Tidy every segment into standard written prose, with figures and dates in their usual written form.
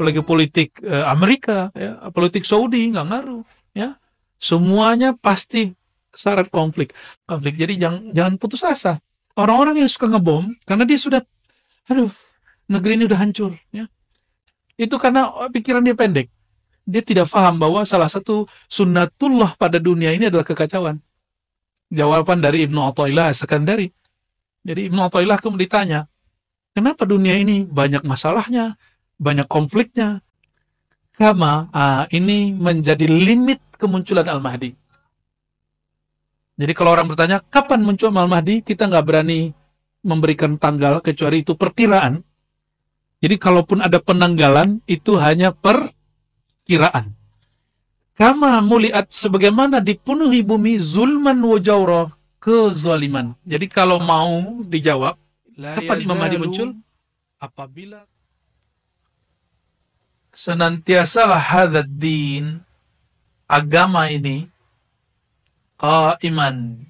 apalagi politik Amerika, ya, politik Saudi nggak ngaruh, ya. Semuanya pasti syarat konflik. Jadi jangan putus asa. Orang-orang yang suka ngebom karena dia sudah, aduh, negeri ini udah hancur, ya. Itu karena pikiran dia pendek. Dia tidak paham bahwa salah satu sunnatullah pada dunia ini adalah kekacauan. Jawaban dari Ibnu Athaillah As-Sakandari. Jadi Ibnu Athaillah kemudian ditanya, kenapa dunia ini banyak masalahnya, banyak konfliknya? Ini menjadi limit kemunculan Al-Mahdi. Jadi kalau orang bertanya, kapan muncul Al-Mahdi? Kita nggak berani memberikan tanggal, kecuali itu perkiraan. Jadi kalaupun ada penanggalan, itu hanya perkiraan. Kama muliat, sebagaimana dipenuhi bumi zulman wa jawra, kezaliman. Jadi kalau mau dijawab, kapan Imam Mahdi muncul? Apabila senantiasalah hadzal din, agama ini, qaiman,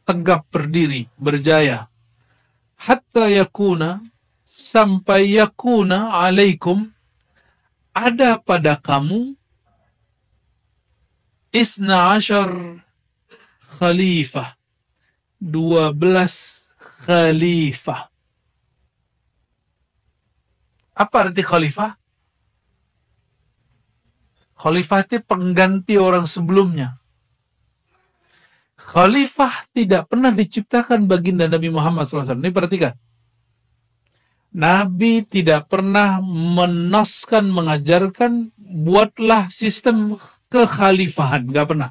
tegap berdiri, berjaya, hatta yakuna, sampai yakuna alaikum, ada pada kamu, isna ashar khalifah, 12 khalifah. Apa arti khalifah? Khalifah itu pengganti orang sebelumnya. Khalifah tidak pernah diciptakan baginda Nabi Muhammad SAW. Ini perhatikan. Nabi tidak pernah menoskan, mengajarkan, buatlah sistem kekhalifahan. Nggak pernah.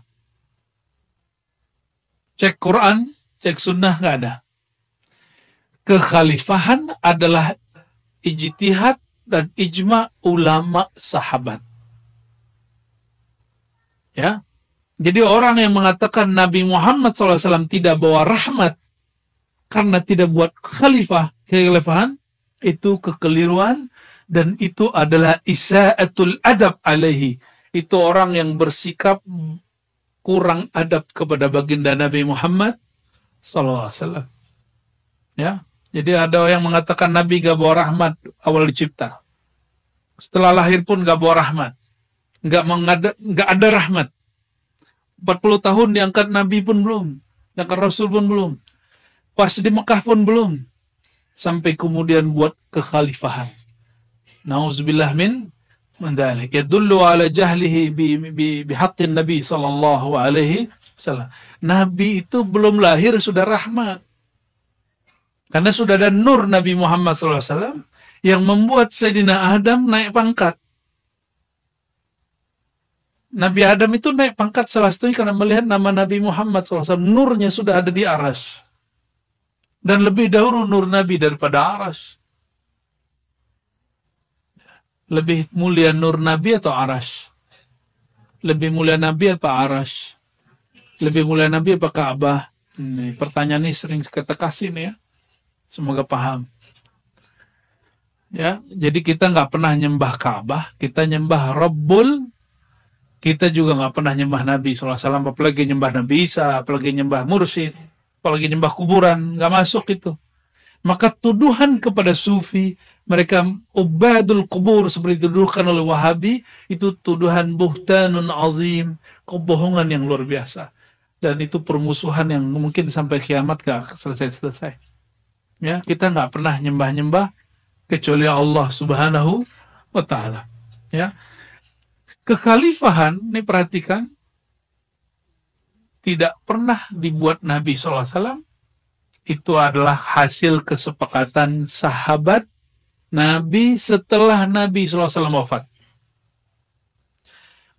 Cek Quran, cek sunnah, nggak ada. Kekhalifahan adalah ijtihad dan ijma ulama sahabat. Ya, jadi orang yang mengatakan Nabi Muhammad SAW tidak bawa rahmat karena tidak buat kekhalifahan, itu kekeliruan, dan itu adalah isa'atul adab alaihi. Itu orang yang bersikap kurang adab kepada baginda Nabi Muhammad SAW. Ya, jadi ada yang mengatakan Nabi gak bawa rahmat awal dicipta. Setelah lahir pun gak bawa rahmat. Gak ada rahmat. 40 tahun diangkat Nabi pun belum. Diangkat Rasul pun belum. Pas di Mekah pun belum. Sampai kemudian buat kekhalifahan. Nauzubillah min dzalik. Yadullu ala jahlihi bihaqqin Nabi sallallahu alaihi wasallam. Nabi itu belum lahir sudah rahmat. Karena sudah ada nur Nabi Muhammad sallallahu alaihi wasallam yang membuat Sayyidina Adam naik pangkat. Nabi Adam itu naik pangkat salah satunya karena melihat nama Nabi Muhammad SAW. Nurnya sudah ada di aras. Dan lebih dahulu nur Nabi daripada aras. Lebih mulia nur Nabi atau aras? Lebih mulia Nabi apa aras? Lebih mulia Nabi apa Ka'bah? Ini pertanyaan ini sering kita kasih nih ya. Semoga paham. Ya, jadi kita nggak pernah nyembah Ka'bah, kita nyembah Rabbul. Kita juga nggak pernah nyembah Nabi SAW, apalagi nyembah Nabi Isa, apalagi nyembah mursyid, apalagi nyembah kuburan, nggak masuk itu. Maka tuduhan kepada sufi, mereka ubadul kubur seperti dituduhkan oleh Wahabi, itu tuduhan buhtanun azim, kebohongan yang luar biasa. Dan itu permusuhan yang mungkin sampai kiamat nggak selesai-selesai. Ya, kita nggak pernah nyembah-nyembah kecuali Allah Subhanahu wa Ta'ala. Ya. Kekhalifahan, ini perhatikan, tidak pernah dibuat Nabi SAW. Itu adalah hasil kesepakatan sahabat Nabi setelah Nabi SAW wafat.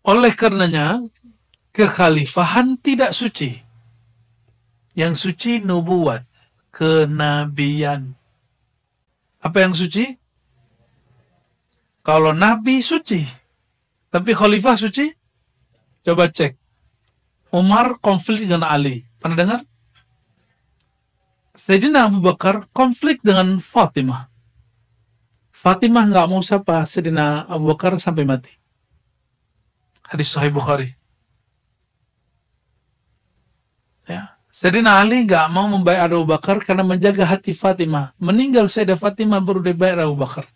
Oleh karenanya, kekhalifahan tidak suci. Yang suci nubuat, kenabian. Apa yang suci? Kalau Nabi suci. Tapi khalifah suci? Coba cek. Umar konflik dengan Ali. Pernah dengar? Sayyidina Abu Bakar konflik dengan Fatimah. Fatimah nggak mau sapa Sayyidina Abu Bakar sampai mati. Hadis Sahih Bukhari. Ya. Sayyidina Ali nggak mau membayar Abu Bakar karena menjaga hati Fatimah. Meninggal Sayyidah Fatimah baru dibayar Abu Bakar.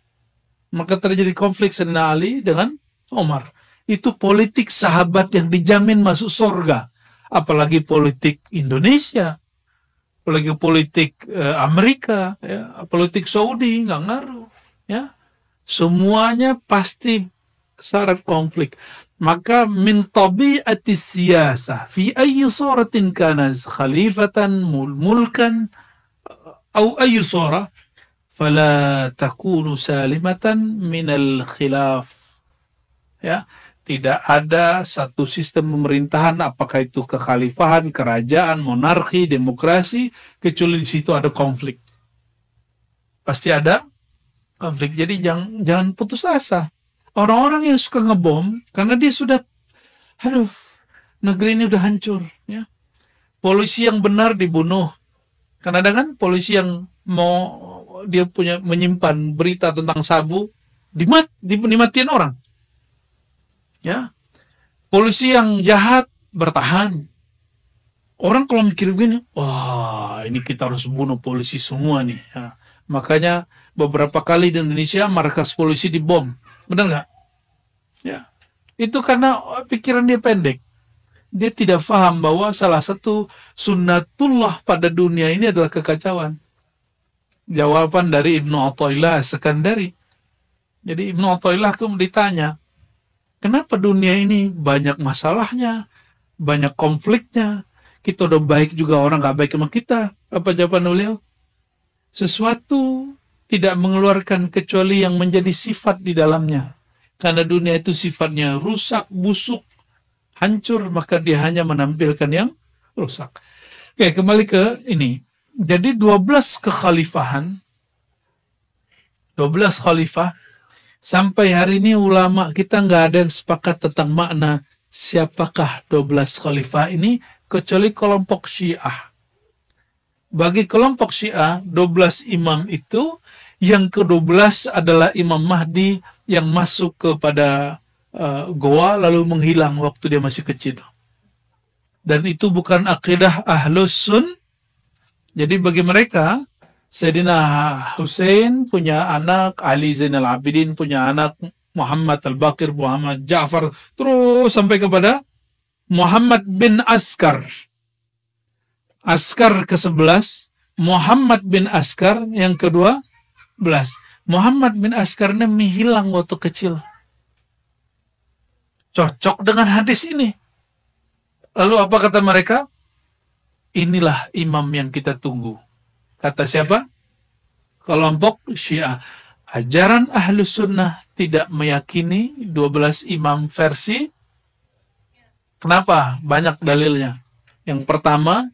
Maka terjadi konflik Sayyidina Ali dengan Umar. Itu politik sahabat yang dijamin masuk surga. Apalagi politik Indonesia, apalagi politik Amerika, ya, politik Saudi nggak ngaruh. Ya, semuanya pasti syarat konflik. Maka min tabi'ati siyasah fi ayyi suratin kana khalifatan mulkan atau ayyi surah fala takunu salimatan minal khilaf. Ya, tidak ada satu sistem pemerintahan, apakah itu kekhalifahan, kerajaan, monarki, demokrasi, kecuali di situ ada konflik. Pasti ada konflik. Jadi jangan putus asa. Orang-orang yang suka ngebom karena dia sudah, aduh, negeri ini udah hancur. Ya. Polisi yang benar dibunuh. Karena ada kan polisi yang mau dia punya menyimpan berita tentang sabu, dimatiin orang. Ya, polisi yang jahat bertahan. Orang kalau mikir begini, wah ini kita harus bunuh polisi semua nih. Ya. Makanya beberapa kali di Indonesia markas polisi dibom. Benar nggak? Ya, itu karena pikiran dia pendek. Dia tidak paham bahwa salah satu sunnatullah pada dunia ini adalah kekacauan. Jawaban dari Ibnu Athaillah As-Sakandari. Jadi Ibnu Athaillah kemudian ditanya, kenapa dunia ini banyak masalahnya, banyak konfliknya, kita udah baik juga orang gak baik sama kita. Apa jawaban beliau? Sesuatu tidak mengeluarkan kecuali yang menjadi sifat di dalamnya. Karena dunia itu sifatnya rusak, busuk, hancur, maka dia hanya menampilkan yang rusak. Oke, kembali ke ini. Jadi 12 kekhalifahan, 12 khalifah, sampai hari ini ulama kita nggak ada yang sepakat tentang makna siapakah 12 khalifah ini, kecuali kelompok Syiah. Bagi kelompok Syiah, 12 imam itu, yang ke-12 adalah Imam Mahdi yang masuk kepada goa lalu menghilang waktu dia masih kecil. Dan itu bukan akidah Ahlus Sun. Jadi bagi mereka, Sayyidina Hussein punya anak, Ali Zainal Abidin punya anak, Muhammad Al-Baqir, Muhammad Ja'far, terus sampai kepada Muhammad bin Askar. Askar ke-11, Muhammad bin Askar yang ke-12. Muhammad bin Askar ini menghilang waktu kecil. Cocok dengan hadis ini. Lalu apa kata mereka? Inilah imam yang kita tunggu. Kata siapa? Kelompok Syiah. Ajaran Ahlus Sunnah tidak meyakini 12 imam versi. Kenapa? Banyak dalilnya. Yang pertama,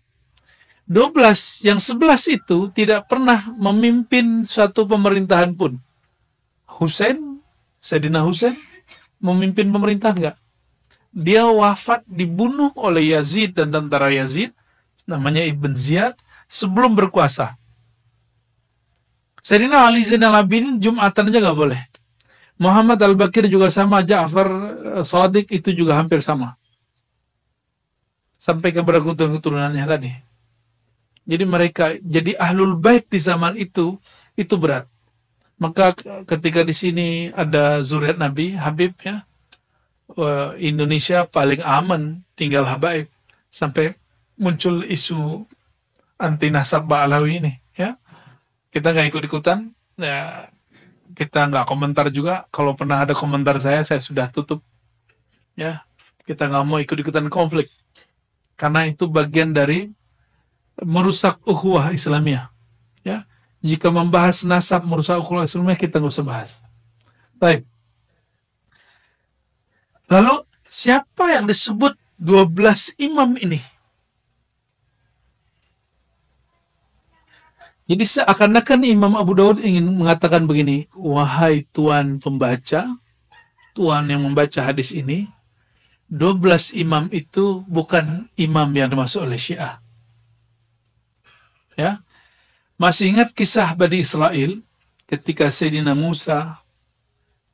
12, yang 11 itu tidak pernah memimpin suatu pemerintahan pun. Sayyidina Husain, memimpin pemerintahan enggak? Dia wafat dibunuh oleh Yazid dan tentara Yazid, namanya Ibn Ziyad, sebelum berkuasa. Sayyidina Ali Zainal Abidin Jumatan aja nggak boleh. Muhammad Al-Baqir juga sama, Ja'far Shadiq itu juga hampir sama. Sampai kepada keturunannya tadi. Jadi mereka jadi ahlul bait di zaman itu berat. Maka ketika di sini ada zuriat Nabi, Habib ya, Indonesia paling aman tinggal habaib, sampai muncul isu anti nasab Ba'alawi ini ya. Kita nggak ikut-ikutan ya, kita nggak komentar juga. Kalau pernah ada komentar saya sudah tutup ya. Kita nggak mau ikut-ikutan konflik karena itu bagian dari merusak ukhuwah Islamiyah ya. Jika membahas nasab merusak ukhuwah Islamiyah, kita nggak usah bahas. Baik. Lalu siapa yang disebut 12 imam ini? Jadi seakan-akan Imam Abu Dawud ingin mengatakan begini, wahai tuan pembaca, tuan yang membaca hadis ini, 12 imam itu bukan imam yang dimaksud oleh Syiah. Ya. Masih ingat kisah Bani Israel ketika Sayyidina Musa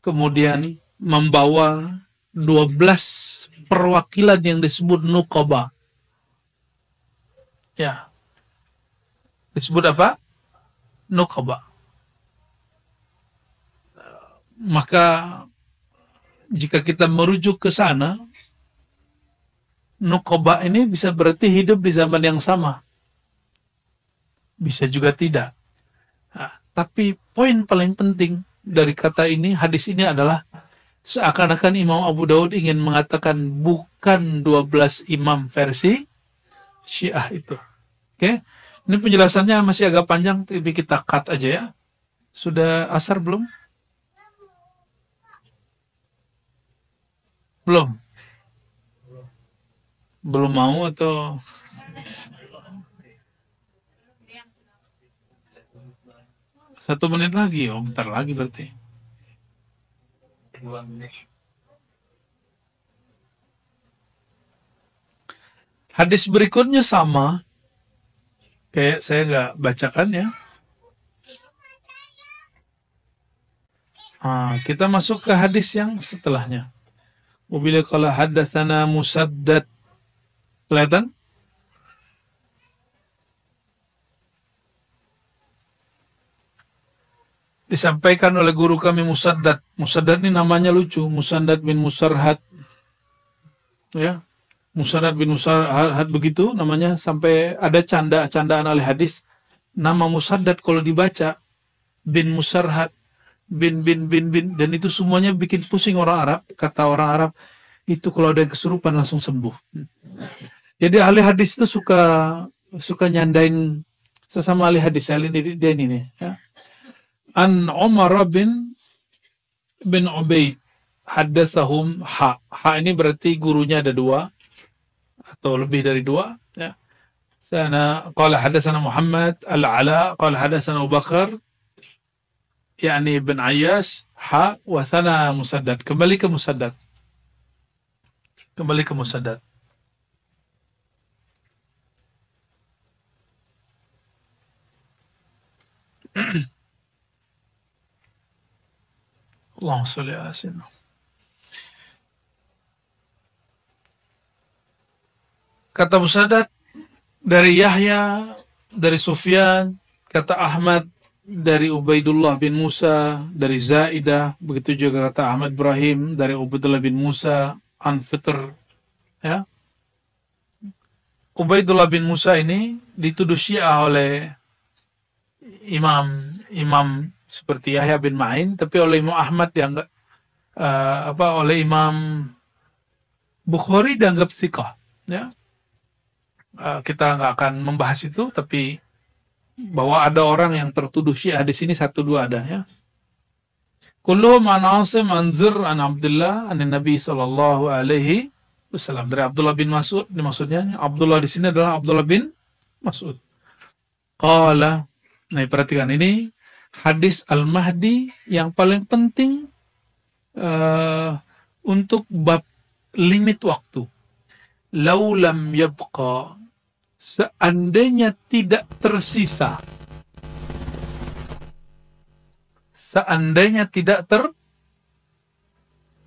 kemudian membawa 12 perwakilan yang disebut Nuqaba. Ya, disebut apa? Nuqaba. Maka jika kita merujuk ke sana, Nuqaba ini bisa berarti hidup di zaman yang sama. Bisa juga tidak. Nah, tapi poin paling penting dari kata ini, hadis ini adalah seakan-akan Imam Abu Daud ingin mengatakan bukan 12 imam versi Syiah itu. Oke? Ini penjelasannya masih agak panjang, tapi kita cut aja ya. Sudah asar belum? Belum. Belum mau atau satu menit lagi? Oh, bentar lagi berarti. Hadis berikutnya sama, kayak saya nggak bacakan ya. Kita masuk ke hadis yang setelahnya. Wabila qala haddatsana Musaddad. Kelihatan? Disampaikan oleh guru kami Musaddad. Musaddad ini namanya lucu, Musaddad bin Musarhad. Ya. Musaddad bin Musarhad begitu namanya, sampai ada candaan oleh hadis. Nama Musaddad kalau dibaca bin Musarhad, bin, dan itu semuanya bikin pusing orang Arab. Kata orang Arab, itu kalau ada kesurupan langsung sembuh. Jadi ahli hadis itu suka nyandain sesama ahli hadis. Ahli dia ini nih. Ya. An Umar bin Ubaid haddatsahum ha. Ha ini berarti gurunya ada dua atau lebih dari dua. Ya. Sana qala hadatsana Muhammad al-Ala qala hadatsana Abu Bakar yakni bin Ayyash ha wa sana Musaddad. Kembali ke Musaddad. Allahumma shalli ala sayyidina. Kata Musaddad dari Yahya, dari Sufyan, kata Ahmad dari Ubaidullah bin Musa, dari Zaidah, begitu juga kata Ahmad Ibrahim dari Ubaidullah bin Musa, an Fitr. Ya. Ubaidullah bin Musa ini dituduh Syiah oleh imam seperti Yahya bin Ma'in, tapi oleh Imam Ahmad dianggap oleh Imam Bukhari dianggap thiqah. Ya. Kita nggak akan membahas itu, tapi bahwa ada orang yang tertuduh Syiah di sini satu dua ada ya. Kulluhum an Asim an Zir an Abdullah an Nabi sallallahu alaihi wasallam, dari Abdullah bin Mas'ud. Ini maksudnya Abdullah di sini adalah Abdullah bin Mas'ud. Qala, nah perhatikan ini hadis Al-Mahdi yang paling penting untuk bab limit waktu. Lau lam yabqa, seandainya tidak tersisa, seandainya tidak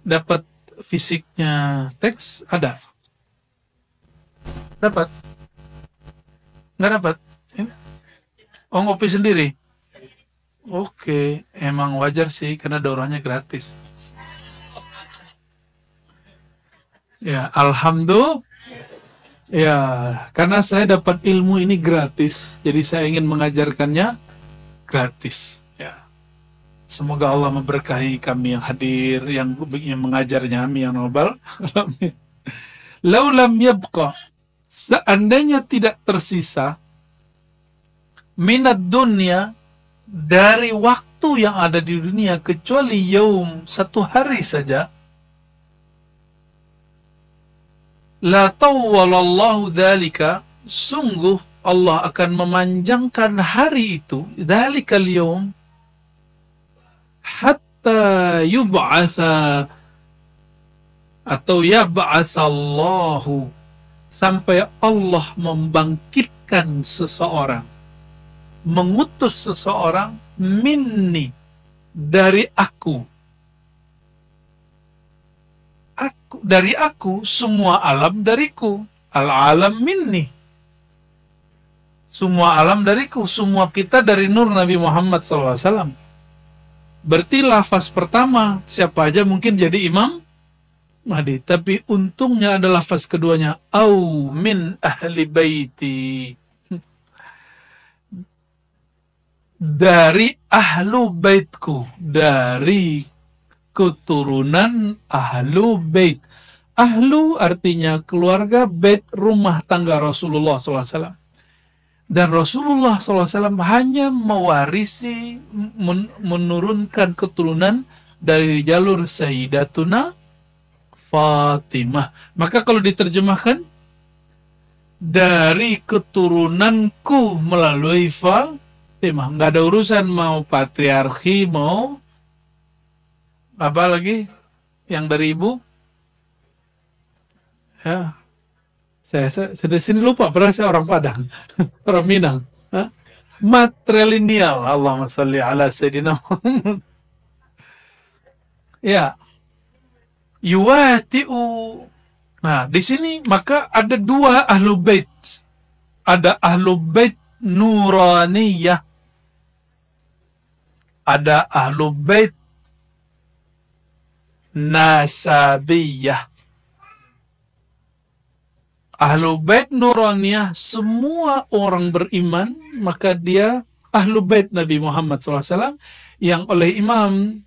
dapat fisiknya teks, ada. Dapat? Nggak dapat? Oh, ngopi sendiri? Oke, emang wajar sih, karena daurahnya gratis. Ya, alhamdulillah. Ya, karena saya dapat ilmu ini gratis, jadi saya ingin mengajarkannya gratis. Ya, semoga Allah memberkahi kami yang hadir, yang mengajarnya, kami yang nobel. Lau lam yabqa, seandainya tidak tersisa minat dunia, dari waktu yang ada di dunia, kecuali yaum, satu hari saja, la tawwalallahu dzalika, sungguh Allah akan memanjangkan hari itu, dzalikal yaum, hatta yub'atsa, atau yab'atsallahu, sampai Allah membangkitkan seseorang, mengutus seseorang, minni, dari aku, dari aku, semua alam dariku, al-alam minni. Semua alam dariku, semua kita dari nur Nabi Muhammad SAW. Berarti lafaz pertama, siapa aja mungkin jadi Imam Mahdi. Tapi untungnya ada lafaz keduanya, au min ahli baiti. Dari ahlu baitku, dari keturunan ahlu bait. Ahlu artinya keluarga, bait rumah tangga Rasulullah SAW. Dan Rasulullah SAW hanya mewarisi, menurunkan keturunan dari jalur Sayyidatuna Fatimah. Maka kalau diterjemahkan, dari keturunanku melalui Fatimah. Nggak ada urusan mau patriarki, mau apa lagi yang dari ibu. Ya, saya di sini lupa, padahal saya orang Padang, orang Minang. Hah? Matrilineal, Allahumma salli ala Sayyidina Muhammad. Ya, yuwati'u. Nah, di sini maka ada dua ahlu bait. Ada ahlu bait nuraniyah, ada ahlu bait nasabiyah. Ahlu bait nuraniyah, semua orang beriman, maka dia ahlu bait Nabi Muhammad SAW, yang oleh Imam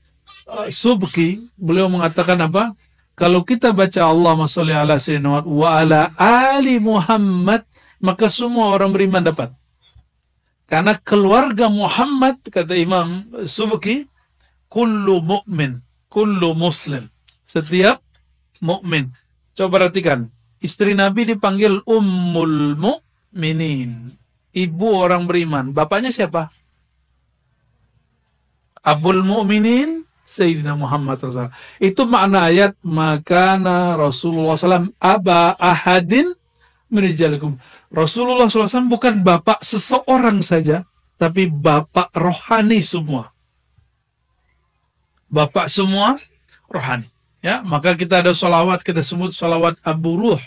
Subki, beliau mengatakan apa? Kalau kita baca Allahumma sholli ala sayyidina wa ala ali Muhammad, maka semua orang beriman dapat. Karena keluarga Muhammad, kata Imam Subki, kullu mu'min, kullu muslim. Setiap mukmin. Coba perhatikan. Istri Nabi dipanggil Ummul Mu'minin. Ibu orang beriman. Bapaknya siapa? Abul Mu'minin Sayyidina Muhammad SAW. Itu makna ayat, makana Rasulullah SAW aba ahadin minrijalikum. Rasulullah SAW bukan bapak seseorang saja, tapi bapak rohani semua. Bapak semua rohani. Ya, maka kita ada sholawat, kita sebut sholawat Abu Ruh.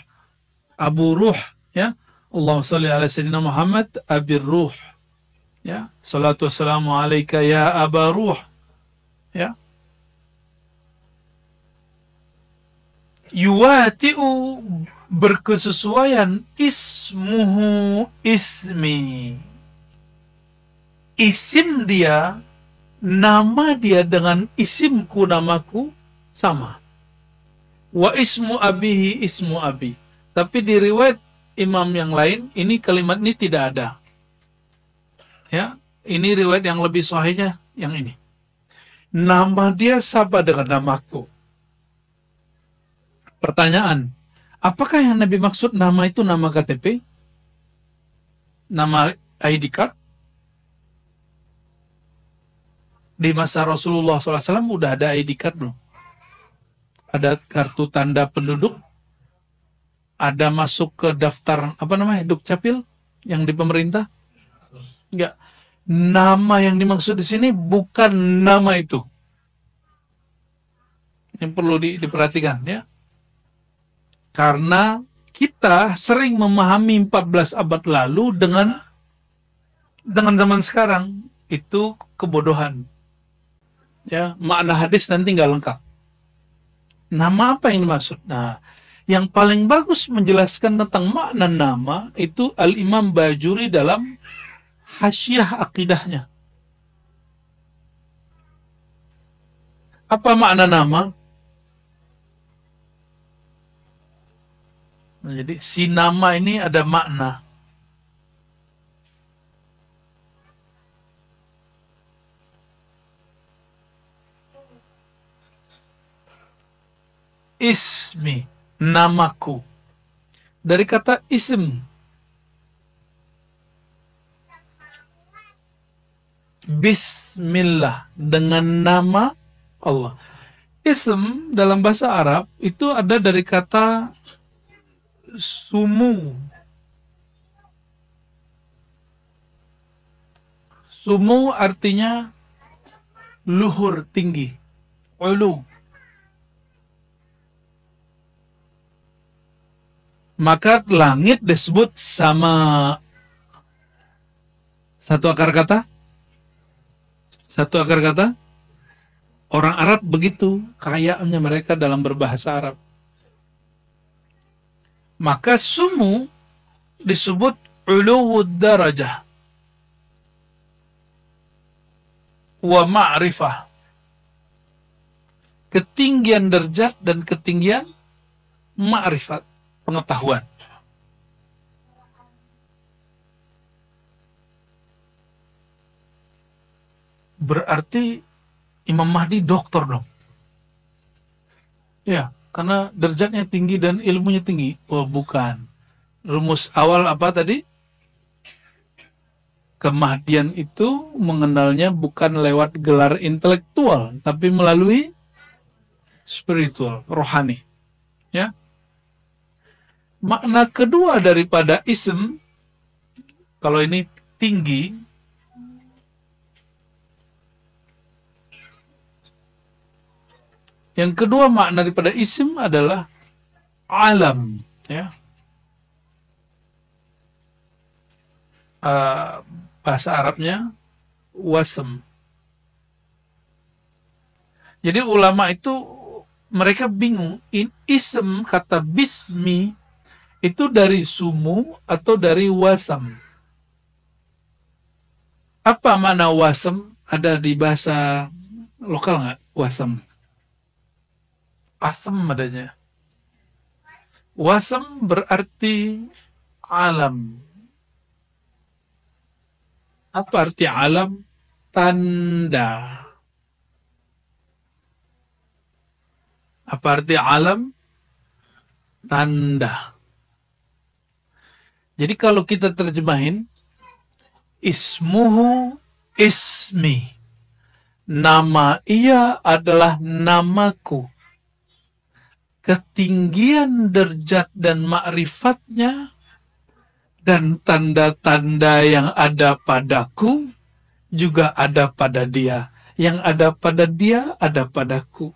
Abu Ruh, ya. Allahumma sholli ala Sayyidina Muhammad Abir Ruh. Ya, salatu wassalamu alaika ya Aba Ruh. Ya. Yuwati'u, berkesesuaian, ismuhu ismi. Isim dia, nama dia dengan isimku, namaku sama. Wa ismu abihi ismu abi. Tapi di riwayat imam yang lain, ini kalimat ini tidak ada. Ya, ini riwayat yang lebih sahihnya yang ini. Nama dia sama dengan namaku. Pertanyaan, apakah yang Nabi maksud nama itu nama KTP? Nama ID card? Di masa Rasulullah SAW udah ada ID card belum? Ada kartu tanda penduduk? Ada masuk ke daftar, apa namanya, Dukcapil yang di pemerintah? Enggak. Nama yang dimaksud di sini bukan nama itu. Yang perlu diperhatikan, ya. Karena kita sering memahami 14 abad lalu dengan zaman sekarang. Itu kebodohan. Ya, makna hadis nanti nggak lengkap. Nama apa yang dimaksud? Nah, yang paling bagus menjelaskan tentang makna nama itu Al-Imam Bajuri dalam Hasyiah Akidahnya. Apa makna nama? Nah, jadi si nama ini ada makna. Ismi, namaku. Dari kata ism. Bismillah, dengan nama Allah. Ism dalam bahasa Arab itu ada dari kata sumu. Sumu artinya luhur, tinggi. Ulu. Maka langit disebut sama. Satu akar kata? Satu akar kata? Orang Arab begitu kayanya mereka dalam berbahasa Arab. Maka sumu disebut uluwud darajah wa ma'rifah. Ketinggian derajat dan ketinggian ma'rifat, pengetahuan. Berarti Imam Mahdi doktor dong. Ya, karena derajatnya tinggi dan ilmunya tinggi. Oh, bukan. Rumus awal apa tadi? Kemahdian itu mengenalnya bukan lewat gelar intelektual, tapi melalui spiritual, rohani. Ya. Makna kedua daripada ism, kalau ini tinggi, yang kedua makna daripada ism adalah alam, ya. Bahasa Arabnya wasm. Jadi ulama itu mereka bingung, ism kata bismi itu dari sumu atau dari wasam. Apa makna wasam? Ada di bahasa lokal nggak wasam? Asam adanya. Wasam berarti alam. Apa arti alam? Tanda. Apa arti alam? Tanda. Jadi kalau kita terjemahin, ismuhu ismi. Nama ia adalah namaku. Ketinggian derajat dan ma'rifatnya dan tanda-tanda yang ada padaku juga ada pada dia. Yang ada pada dia ada padaku.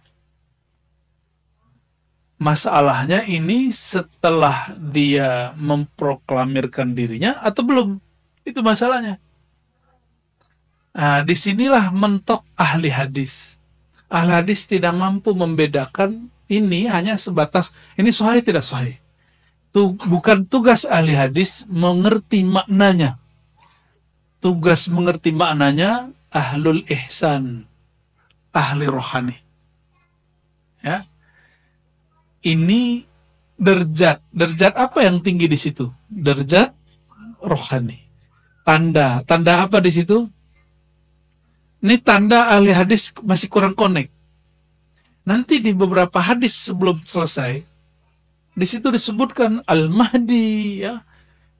Masalahnya ini setelah dia memproklamirkan dirinya atau belum? Itu masalahnya. Nah, disinilah mentok ahli hadis. Ahli hadis tidak mampu membedakan ini hanya sebatas ini sahih tidak sahih. Bukan tugas ahli hadis mengerti maknanya. Tugas mengerti maknanya ahlul ihsan, ahli rohani. Ya. Ini derajat. Derajat apa yang tinggi di situ? Derajat rohani. Tanda. Tanda apa di situ? Ini tanda ahli hadis masih kurang connect. Nanti di beberapa hadis sebelum selesai, di situ disebutkan Al-Mahdi, ya,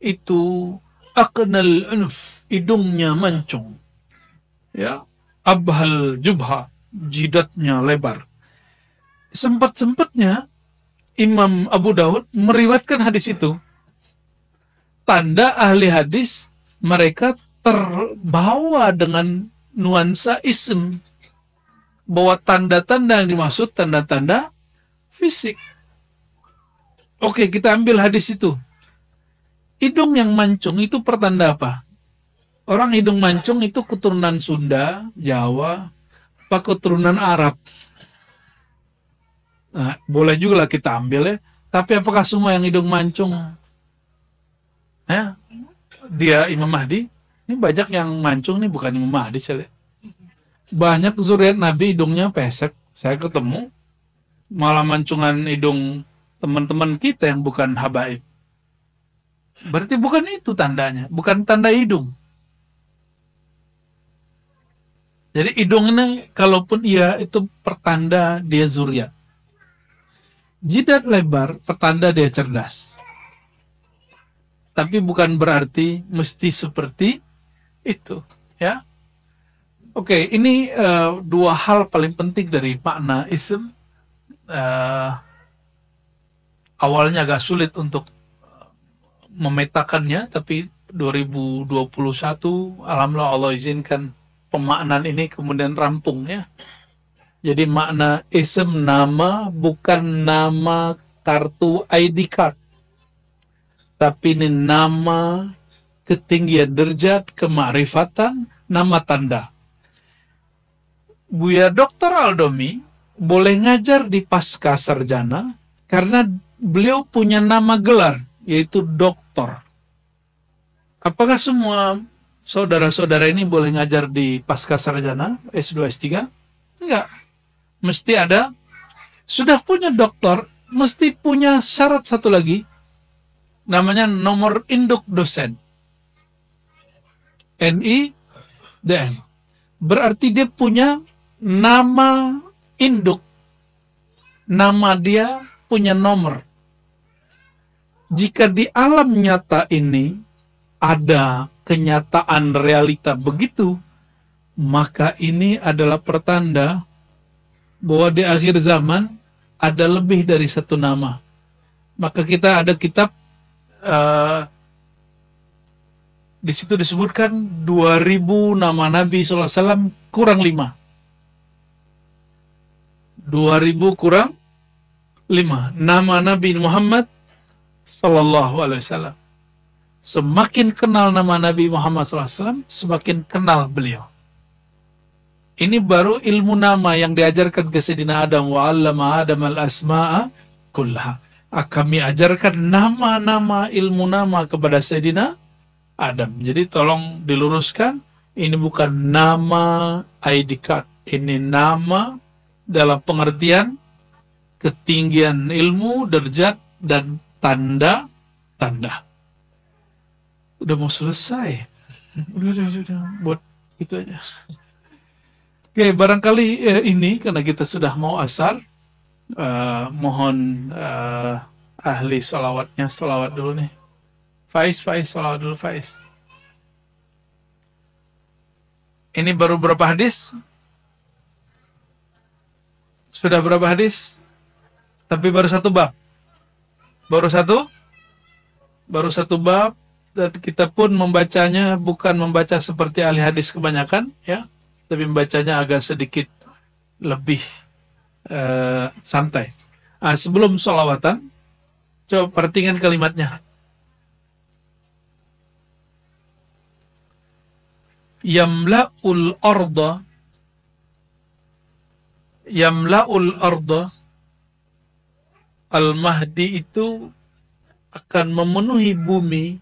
itu aqnal unuf, hidungnya mancung, ya, abhal jubha, jidatnya lebar. Sempat-sempatnya Imam Abu Daud meriwayatkan hadis itu. Tanda ahli hadis mereka terbawa dengan nuansa ism, bahwa tanda-tanda yang dimaksud tanda-tanda fisik. Oke, kita ambil hadis itu. Hidung yang mancung itu pertanda apa? Orang hidung mancung itu keturunan Sunda, Jawa, apa keturunan Arab? Nah, boleh juga lah kita ambil ya. Tapi apakah semua yang hidung mancung? Ya, dia Imam Mahdi? Ini banyak yang mancung nih bukan Imam Mahdi saya lihat. Banyak zuriat Nabi hidungnya pesek. Saya ketemu malah mancungan hidung teman-teman kita yang bukan habaib. Berarti bukan itu tandanya, bukan tanda hidung. Jadi hidung ini kalaupun iya itu pertanda dia zuriat. Jidat lebar pertanda dia cerdas. Tapi bukan berarti mesti seperti itu, ya. Oke, ini dua hal paling penting dari makna ism. Awalnya agak sulit untuk memetakannya, tapi 2021 alhamdulillah Allah izinkan pemaknaan ini kemudian rampung, ya. Jadi makna ism nama bukan nama kartu ID card, tapi ini nama ketinggian derajat, kemakrifatan, nama tanda. Buya Dr. Aldomi boleh ngajar di pasca sarjana karena beliau punya nama gelar, yaitu doktor. Apakah semua saudara-saudara ini boleh ngajar di pasca sarjana, S2, S3? Enggak. Mesti ada, sudah punya doktor, mesti punya syarat satu lagi, namanya nomor induk dosen. NIDN. Berarti dia punya nama induk. Nama dia punya nomor. Jika di alam nyata ini ada kenyataan realita begitu, maka ini adalah pertanda bahwa di akhir zaman ada lebih dari satu nama. Maka kita ada kitab, di situ disebutkan 2000 nama Nabi SAW kurang 5. 2000 kurang 5. Nama Nabi Muhammad SAW. Semakin kenal nama Nabi Muhammad SAW, semakin kenal beliau. Ini baru ilmu nama yang diajarkan ke Sayyidina Adam. Wa 'allama Adam al-asma'a kullaha. Kami ajarkan nama-nama, ilmu nama kepada Sayyidina Adam. Jadi tolong diluruskan, ini bukan nama ID card. Ini nama dalam pengertian ketinggian ilmu, derajat, dan tanda-tanda. Udah mau selesai. Udah. Buat itu aja. Oke, barangkali ini karena kita sudah mau asar, mohon ahli sholawatnya, sholawat dulu nih. Faiz, sholawat dulu Faiz. Ini baru berapa hadis? Sudah berapa hadis? Tapi baru satu bab. Baru satu bab. Dan kita pun membacanya bukan membaca seperti ahli hadis kebanyakan, ya, tapi membacanya agak sedikit lebih santai. Sebelum sholawatan, coba perhatikan kalimatnya. Yamla'ul arda. Al-Mahdi itu akan memenuhi bumi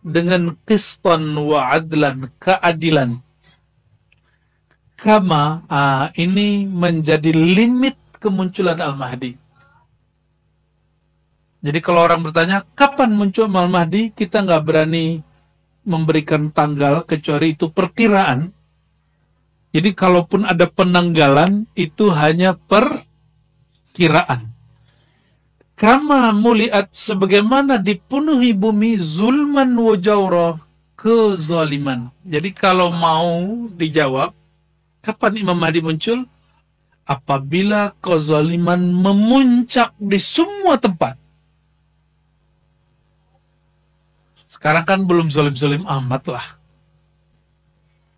dengan qistan wa adlan, keadilan. Kama, ini menjadi limit kemunculan Al-Mahdi. Jadi kalau orang bertanya, kapan muncul Al-Mahdi? Kita nggak berani memberikan tanggal, kecuali itu perkiraan. Jadi kalaupun ada penanggalan, itu hanya perkiraan. Kama muliat, sebagaimana dipenuhi bumi zulman wa jawra, kezaliman. Jadi kalau mau dijawab, kapan Imam Mahdi muncul? Apabila kezaliman memuncak di semua tempat. Sekarang kan belum zalim-zalim amat lah.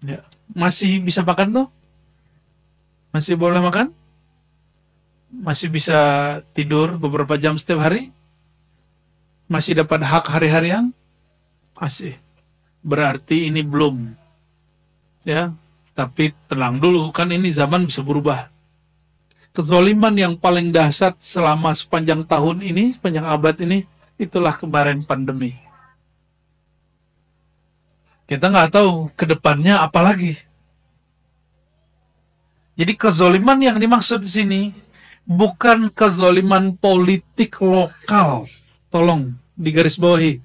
Ya. Masih bisa makan tuh? Masih boleh makan? Masih bisa tidur beberapa jam setiap hari? Masih dapat hak hari-harian? Masih. Berarti ini belum. Ya, tapi tenang dulu, kan ini zaman bisa berubah. Kezaliman yang paling dahsyat selama sepanjang tahun ini, sepanjang abad ini, itulah kemarin pandemi. Kita nggak tahu ke depannya apa lagi. Jadi kezaliman yang dimaksud di sini bukan kezaliman politik lokal. Tolong digarisbawahi.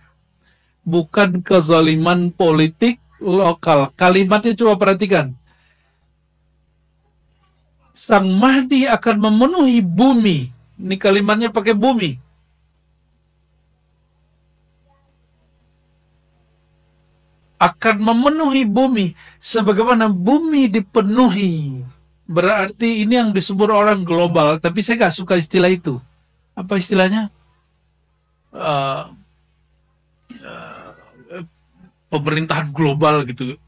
Bukan kezaliman politik lokal. Kalimatnya coba perhatikan. Sang Mahdi akan memenuhi bumi. Ini kalimatnya pakai bumi. Akan memenuhi bumi. Sebagaimana bumi dipenuhi. Berarti ini yang disebut orang global. Tapi saya nggak suka istilah itu. Apa istilahnya? Pemerintahan global gitu.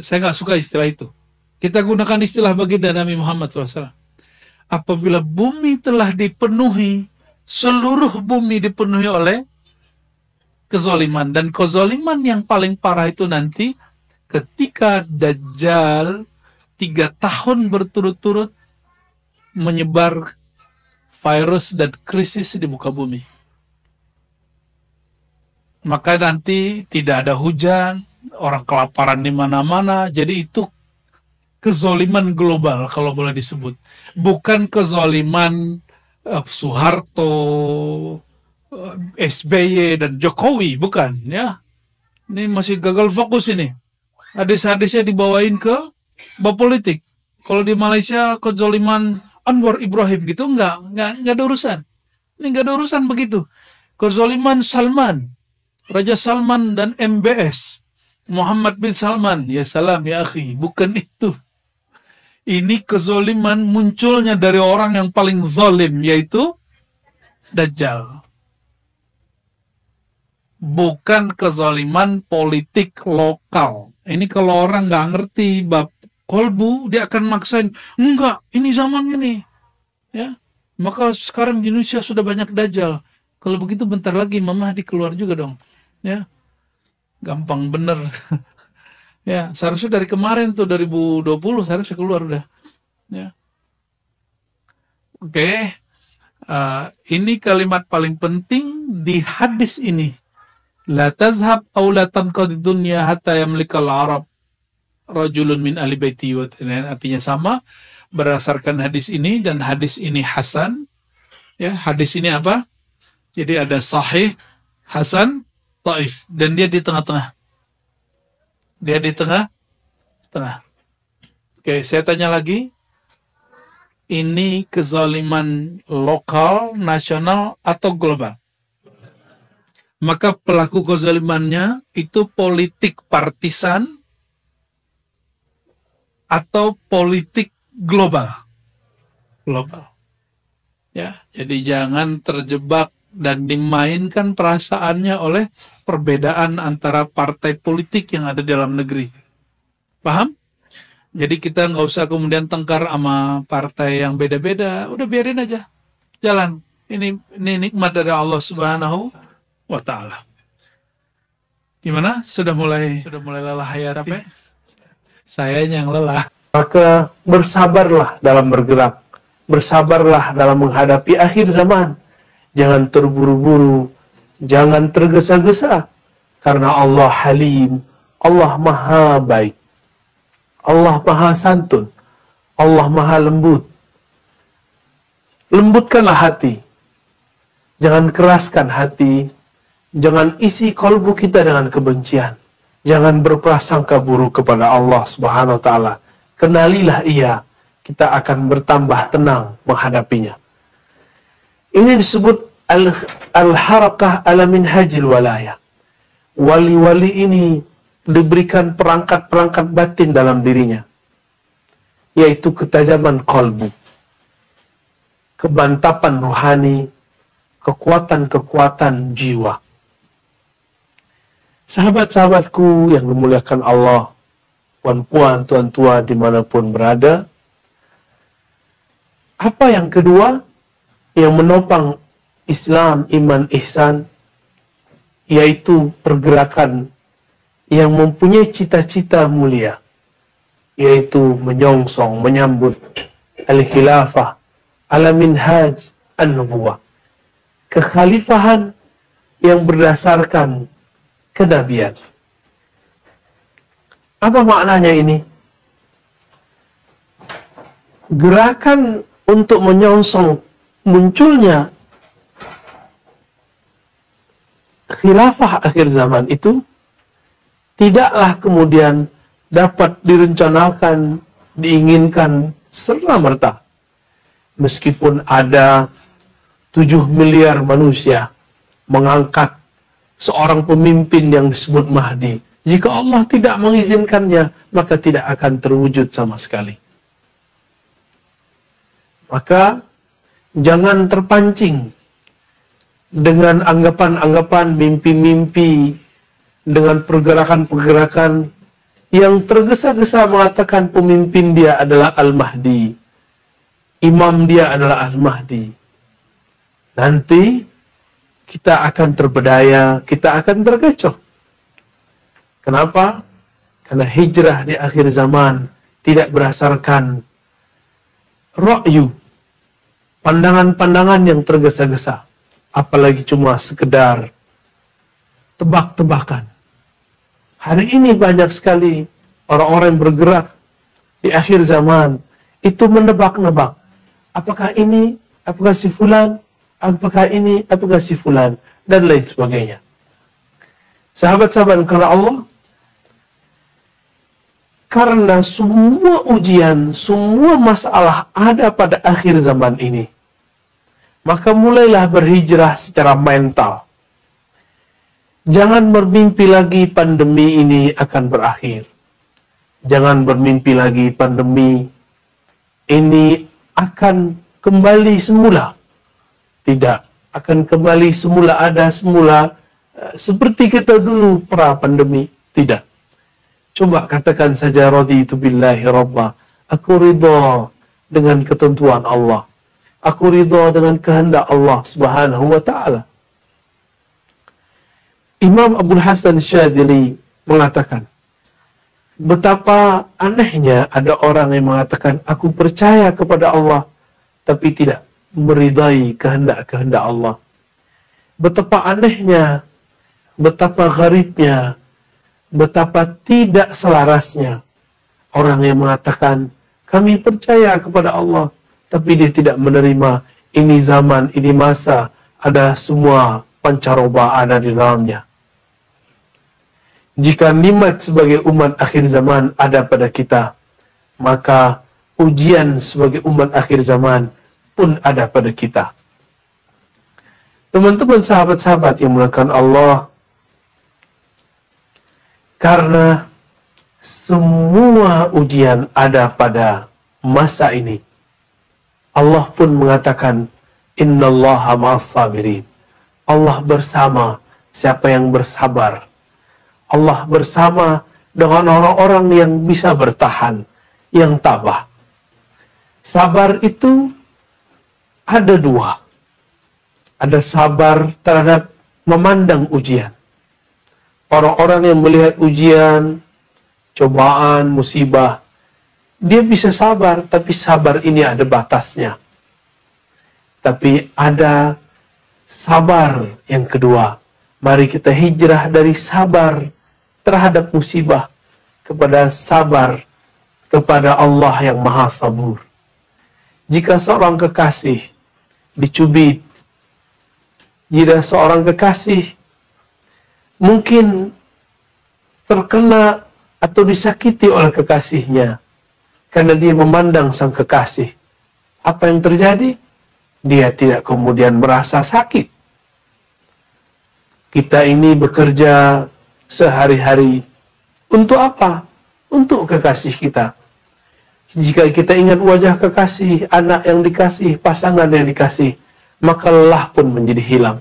Saya nggak suka istilah itu. Kita gunakan istilah baginda Nabi Muhammad SAW. Apabila bumi telah dipenuhi, seluruh bumi dipenuhi oleh kezoliman. Dan kezoliman yang paling parah itu nanti ketika Dajjal 3 tahun berturut-turut menyebar virus dan krisis di muka bumi. Maka nanti tidak ada hujan, orang kelaparan di mana-mana. Jadi itu kezoliman global kalau boleh disebut. Bukan kezoliman Soeharto, SBY dan Jokowi, bukan ya. Ini masih gagal fokus ini. Hadis-hadisnya dibawain ke bab politik. Kalau di Malaysia kezoliman Anwar Ibrahim gitu enggak ada urusan. Ini enggak ada urusan begitu. Kezoliman Salman, Raja Salman dan MBS, Muhammad bin Salman, ya salam ya akhi, bukan itu. Ini kezoliman munculnya dari orang yang paling zalim, yaitu Dajjal. Bukan kezaliman politik lokal. Ini kalau orang nggak ngerti bab kolbu, dia akan maksain, enggak, ini zaman ini. Ya, maka sekarang di Indonesia sudah banyak Dajjal. Kalau begitu bentar lagi Imam Mahdi keluar juga dong. Ya, gampang bener. Ya, seharusnya dari kemarin tuh 2020 seharusnya keluar udah. Ya. Oke. Ini kalimat paling penting di hadis ini. La tazhab aw la tanqadi dunya hatta yamlikal Arab rajulun min ahli baiti. Artinya sama berdasarkan hadis ini, dan hadis ini hasan. Ya, hadis ini apa? Jadi ada sahih, hasan, dhaif, dan dia di tengah-tengah. Dia di tengah-tengah. Oke, saya tanya lagi. Ini kezaliman lokal, nasional, atau global? Maka pelaku kezalimannya itu politik partisan atau politik global. Global. Ya, jadi jangan terjebak dan dimainkan perasaannya oleh perbedaan antara partai politik yang ada di dalam negeri. Paham? Jadi kita nggak usah kemudian tengkar sama partai yang beda-beda. Udah biarin aja. Jalan. Ini nikmat dari Allah Subhanahu wa Ta'ala. Gimana? Sudah mulai lelah ya, tapi saya yang lelah. Maka bersabarlah dalam bergerak. Bersabarlah dalam menghadapi akhir zaman. Jangan terburu-buru, jangan tergesa-gesa, karena Allah Halim, Allah Maha Baik, Allah Maha Santun, Allah Maha Lembut. Lembutkanlah hati, jangan keraskan hati, jangan isi kolbu kita dengan kebencian, jangan berprasangka buruk kepada Allah Subhanahu wa Ta'ala. Kenalilah Ia, kita akan bertambah tenang menghadapinya. Ini disebut al-harakah ala minhajil walaya. Wali-wali ini diberikan perangkat-perangkat batin dalam dirinya, yaitu ketajaman kolbu, kebantapan ruhani, kekuatan-kekuatan jiwa. Sahabat-sahabatku yang dimuliakan Allah, puan-puan, tuan-tua dimanapun berada, apa yang kedua yang menopang Islam, iman, ihsan, yaitu pergerakan yang mempunyai cita-cita mulia, yaitu menyongsong, menyambut al-khilafah ala minhaj an-nubuwah, kekhalifahan yang berdasarkan kenabian. Apa maknanya ini? Gerakan untuk menyongsong munculnya khilafah akhir zaman itu tidaklah kemudian dapat direncanakan, diinginkan serta-merta. Meskipun ada 7 miliar manusia mengangkat seorang pemimpin yang disebut Mahdi, jika Allah tidak mengizinkannya, maka tidak akan terwujud sama sekali. Maka jangan terpancing dengan anggapan-anggapan, mimpi-mimpi, dengan pergerakan-pergerakan yang tergesa-gesa mengatakan pemimpin dia adalah Al-Mahdi, imam dia adalah Al-Mahdi. Nanti kita akan terbedaya, kita akan terkecoh. Kenapa? Karena hijrah di akhir zaman tidak berdasarkan ra'yu, pandangan-pandangan yang tergesa-gesa, apalagi cuma sekedar tebak-tebakan. Hari ini banyak sekali orang-orang yang bergerak di akhir zaman itu menebak-nebak. Apakah ini, apakah si fulan, apakah ini, apakah si fulan, dan lain sebagainya. Sahabat-sahabat karena Allah, karena semua ujian, semua masalah ada pada akhir zaman ini, maka mulailah berhijrah secara mental. Jangan bermimpi lagi pandemi ini akan berakhir. Jangan bermimpi lagi pandemi ini akan kembali semula. Tidak, akan kembali semula ada semula seperti kita dulu pra pandemi. Tidak. Coba katakan saja raditu billahi rabba. Aku ridha dengan ketentuan Allah. Aku ridha dengan kehendak Allah Subhanahu wa taala. Imam Abdul Hasan Syadzili mengatakan, betapa anehnya ada orang yang mengatakan aku percaya kepada Allah tapi tidak meridai kehendak-kehendak Allah. Betapa anehnya, betapa gharibnya, betapa tidak selarasnya orang yang mengatakan kami percaya kepada Allah tapi dia tidak menerima ini zaman, ini masa, ada semua pancaroba ada di dalamnya. Jika nikmat sebagai umat akhir zaman ada pada kita, maka ujian sebagai umat akhir zaman pun ada pada kita. Teman-teman sahabat-sahabat yang dimuliakan Allah, karena semua ujian ada pada masa ini, Allah pun mengatakan, Innallaha ma'as sabirin. Allah bersama siapa yang bersabar. Allah bersama dengan orang-orang yang bisa bertahan, yang tabah. Sabar itu ada dua. Ada sabar terhadap memandang ujian. Orang-orang yang melihat ujian, cobaan, musibah, dia bisa sabar, tapi sabar ini ada batasnya. Tapi ada sabar yang kedua. Mari kita hijrah dari sabar terhadap musibah kepada sabar kepada Allah yang Maha Sabur. Jika seorang kekasih dicubit, jika seorang kekasih mungkin terkena atau disakiti oleh kekasihnya karena dia memandang sang kekasih, apa yang terjadi? Dia tidak kemudian merasa sakit. Kita ini bekerja sehari-hari untuk apa? Untuk kekasih kita. Jika kita ingat wajah kekasih, anak yang dikasih, pasangan yang dikasih, maka lelah pun menjadi hilang.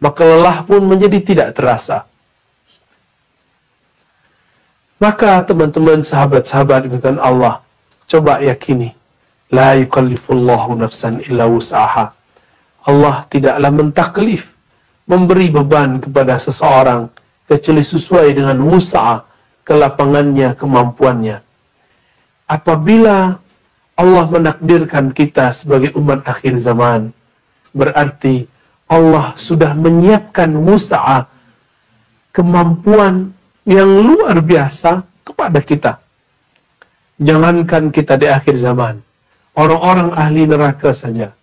Maka lelah pun menjadi tidak terasa. Maka teman-teman sahabat-sahabat dengan Allah, coba yakini, la yukallifullahu nafsan illa wus'aha. Allah tidaklah mentaklif, memberi beban kepada seseorang kecuali sesuai dengan wus'ah, kelapangannya, kemampuannya. Apabila Allah menakdirkan kita sebagai umat akhir zaman, berarti Allah sudah menyiapkan wus'ah, kemampuan yang luar biasa kepada kita. Jangankan kita di akhir zaman, orang-orang ahli neraka saja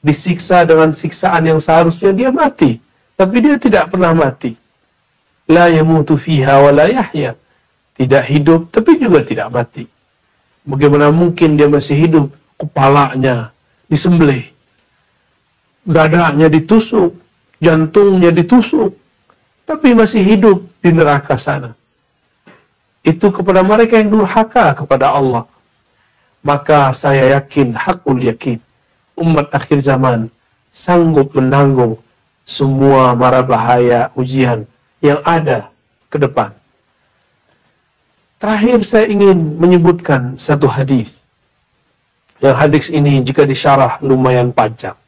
disiksa dengan siksaan yang seharusnya dia mati, tapi dia tidak pernah mati. La yamutu fiha wa la yahya. Tidak hidup, tapi juga tidak mati. Bagaimana mungkin dia masih hidup? Kepalanya disembelih, dadanya ditusuk, jantungnya ditusuk, tapi masih hidup di neraka sana. Itu kepada mereka yang durhaka kepada Allah. Maka saya yakin, hakul yakin, umat akhir zaman sanggup menanggung semua mara bahaya ujian yang ada ke depan. Terakhir saya ingin menyebutkan satu hadis. Yang hadis ini jika disyarah lumayan panjang.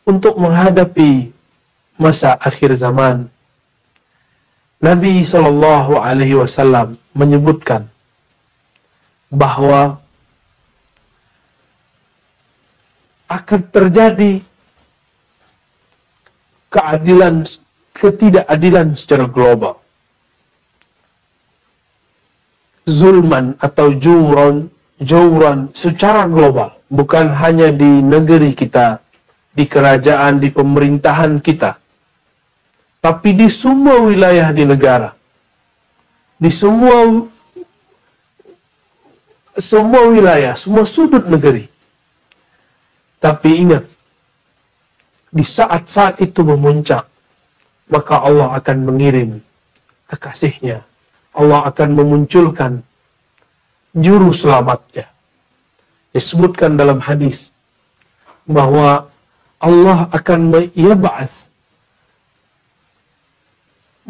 Untuk menghadapi masa akhir zaman, Nabi Shallallahu Alaihi Wasallam menyebutkan bahwa akan terjadi ketidakadilan secara global. Zulman atau jauran secara global, bukan hanya di negeri kita, di kerajaan, di pemerintahan kita, tapi di semua wilayah di negara, di semua wilayah, semua sudut negeri. Tapi ingat, di saat-saat itu memuncak, maka Allah akan mengirim kekasihnya. Allah akan memunculkan juru selamatnya. Disebutkan dalam hadis bahwa Allah akan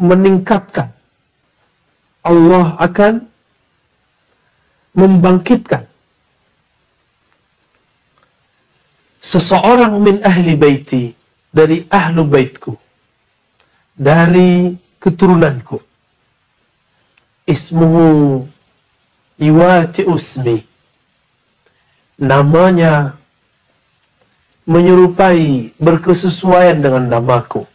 meningkatkan. Allah akan membangkitkan seseorang min ahli baiti, dari ahlu baitku, dari keturunanku. Ismuhu yuwati usmi, namanya menyerupai, berkesesuaian dengan namaku.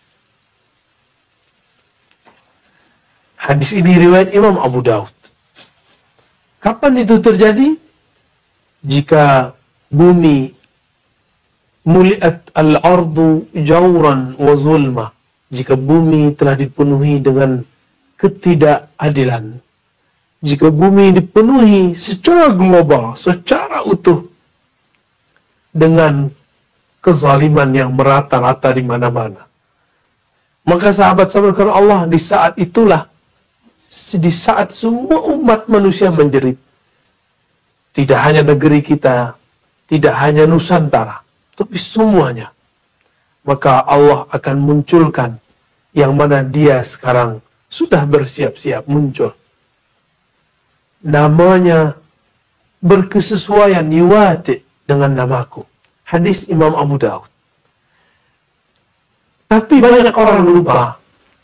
Hadis ini riwayat Imam Abu Daud. Kapan itu terjadi? Jika bumi muliat al-ardu jauran wa zulma, jika bumi telah dipenuhi dengan ketidakadilan, jika bumi dipenuhi secara global, secara utuh dengan kezaliman yang merata-rata di mana-mana, maka sahabat-sahabat Allah, di saat itulah, di saat semua umat manusia menjerit, tidak hanya negeri kita, tidak hanya Nusantara, tapi semuanya, maka Allah akan munculkan yang mana dia sekarang sudah bersiap-siap muncul. Namanya berkesesuaian, yuwati, dengan namaku. Hadis Imam Abu Daud. Tapi banyak orang lupa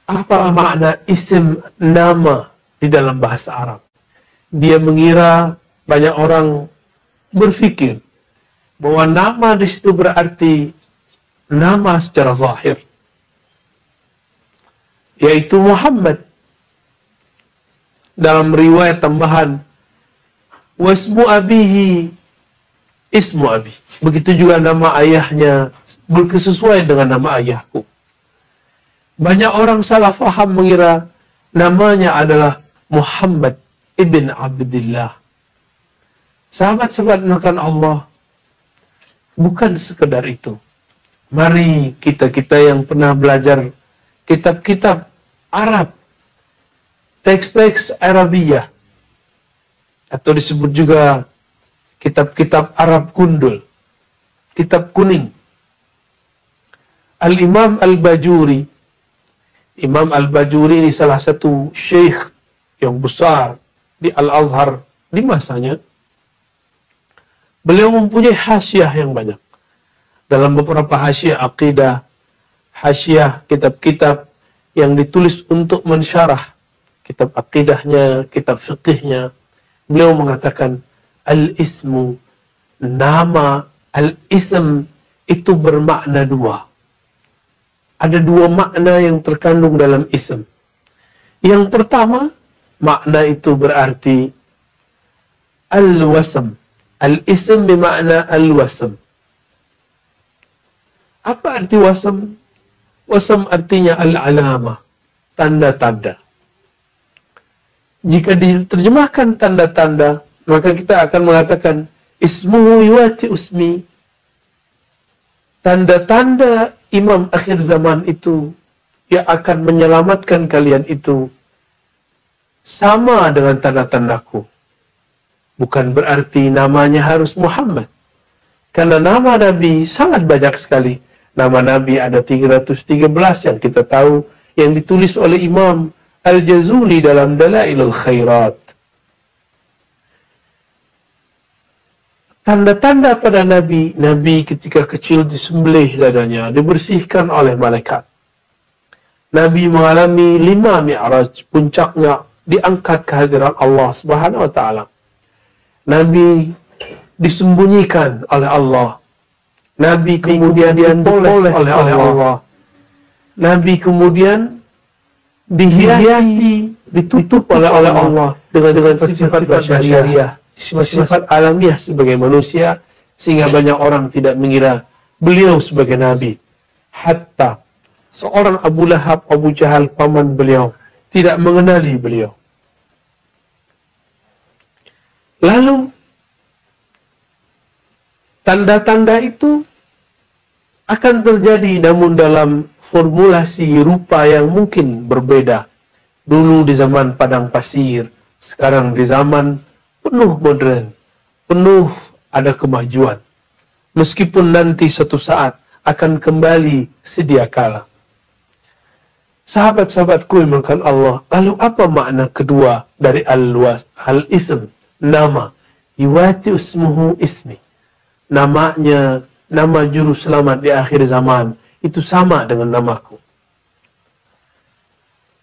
apa makna isim, nama di dalam bahasa Arab. Dia mengira, banyak orang berpikir bahwa nama di situ berarti nama secara zahir, yaitu Muhammad. Dalam riwayat tambahan, wasmu abihi ismu abi. Begitu juga nama ayahnya berkesesuaian dengan nama ayahku. Banyak orang salah faham mengira namanya adalah Muhammad ibn Abdullah. Sahabat-sahabat Allah, bukan sekedar itu. Mari kita yang pernah belajar kitab-kitab Arab, teks-teks Arabiyah, atau disebut juga kitab-kitab Arab gundul, kitab kuning. Al-Imam Al-Bajuri, Imam Al-Bajuri ini salah satu syekh yang besar di Al-Azhar di masanya. Beliau mempunyai hasyiah yang banyak. Dalam beberapa hasyiah akidah, hasyiah kitab-kitab yang ditulis untuk mensyarah kitab akidahnya, kitab fiqihnya, beliau mengatakan al-ismu, nama, al-ism itu bermakna dua. Ada dua makna yang terkandung dalam ism. Yang pertama, makna itu berarti al-wasm. Al-ism bermakna al-wasm. Apa arti wasm? Wasm artinya al-alamah, tanda-tanda. Jika diterjemahkan tanda-tanda, maka kita akan mengatakan ismuhu yuwati usmi. Tanda-tanda imam akhir zaman itu yang akan menyelamatkan kalian itu sama dengan tanda-tandaku. Bukan berarti namanya harus Muhammad. Karena nama Nabi sangat banyak sekali. Nama Nabi ada 313 yang kita tahu, yang ditulis oleh Imam Al-Jazuli dalam Dalailul Khairat. Tanda-tanda pada Nabi, Nabi ketika kecil disembelih dadanya, dibersihkan oleh malaikat. Nabi mengalami 5 mi'raj, puncaknya diangkat ke hadirat Allah Subhanahu wa taala. Nabi disembunyikan oleh Allah. Nabi kemudian dipoles oleh Allah. Nabi kemudian dihiasi, ditutup oleh Allah dengan sifat basyariah, sifat alamiah sebagai manusia, sehingga banyak orang tidak mengira beliau sebagai nabi. Hatta seorang Abu Lahab, Abu Jahal, paman beliau, tidak mengenali beliau. Lalu tanda-tanda itu akan terjadi, namun dalam formulasi rupa yang mungkin berbeda. Dulu di zaman padang pasir, sekarang di zaman penuh modern, penuh ada kemajuan. Meskipun nanti suatu saat akan kembali sedia kala. Sahabat-sahabatku yang dimuliakan Allah, lalu apa makna kedua dari al-ism, nama? Yuwati ismuhu ismi. Namanya, nama juru selamat di akhir zaman, itu sama dengan namaku.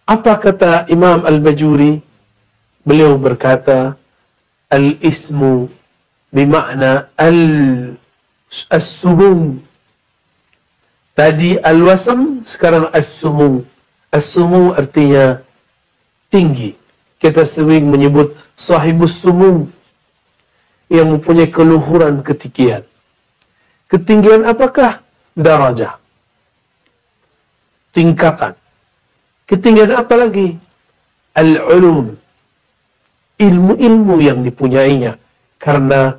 Apa kata Imam Al-Bajuri? Beliau berkata, al-ismu bermakna as-sumu. Tadi al-wasm, sekarang as-sumu. As-sumu artinya tinggi. Kita sering menyebut sahibus sumu, yang mempunyai keluhuran ketinggian. Ketinggian apakah? Darajah. Tingkatan. Ketinggian apa lagi? Al-ulum. Ilmu-ilmu yang dipunyainya. Karena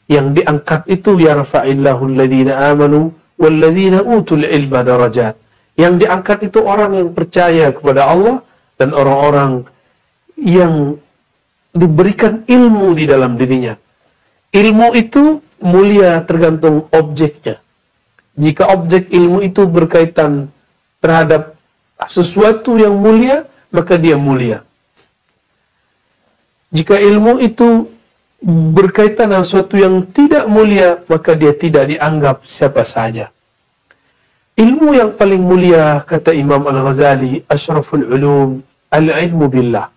yang diangkat itu yarfa'illahu alladhina amanu walladhina utul ilma darajat. Yang diangkat itu orang yang percaya kepada Allah dan orang-orang yang diberikan ilmu di dalam dirinya. Ilmu itu mulia tergantung objeknya. Jika objek ilmu itu berkaitan terhadap sesuatu yang mulia, maka dia mulia. Jika ilmu itu berkaitan dengan sesuatu yang tidak mulia, maka dia tidak dianggap siapa saja. Ilmu yang paling mulia, kata Imam Al-Ghazali, asyraful ulum, al-ilmu billah.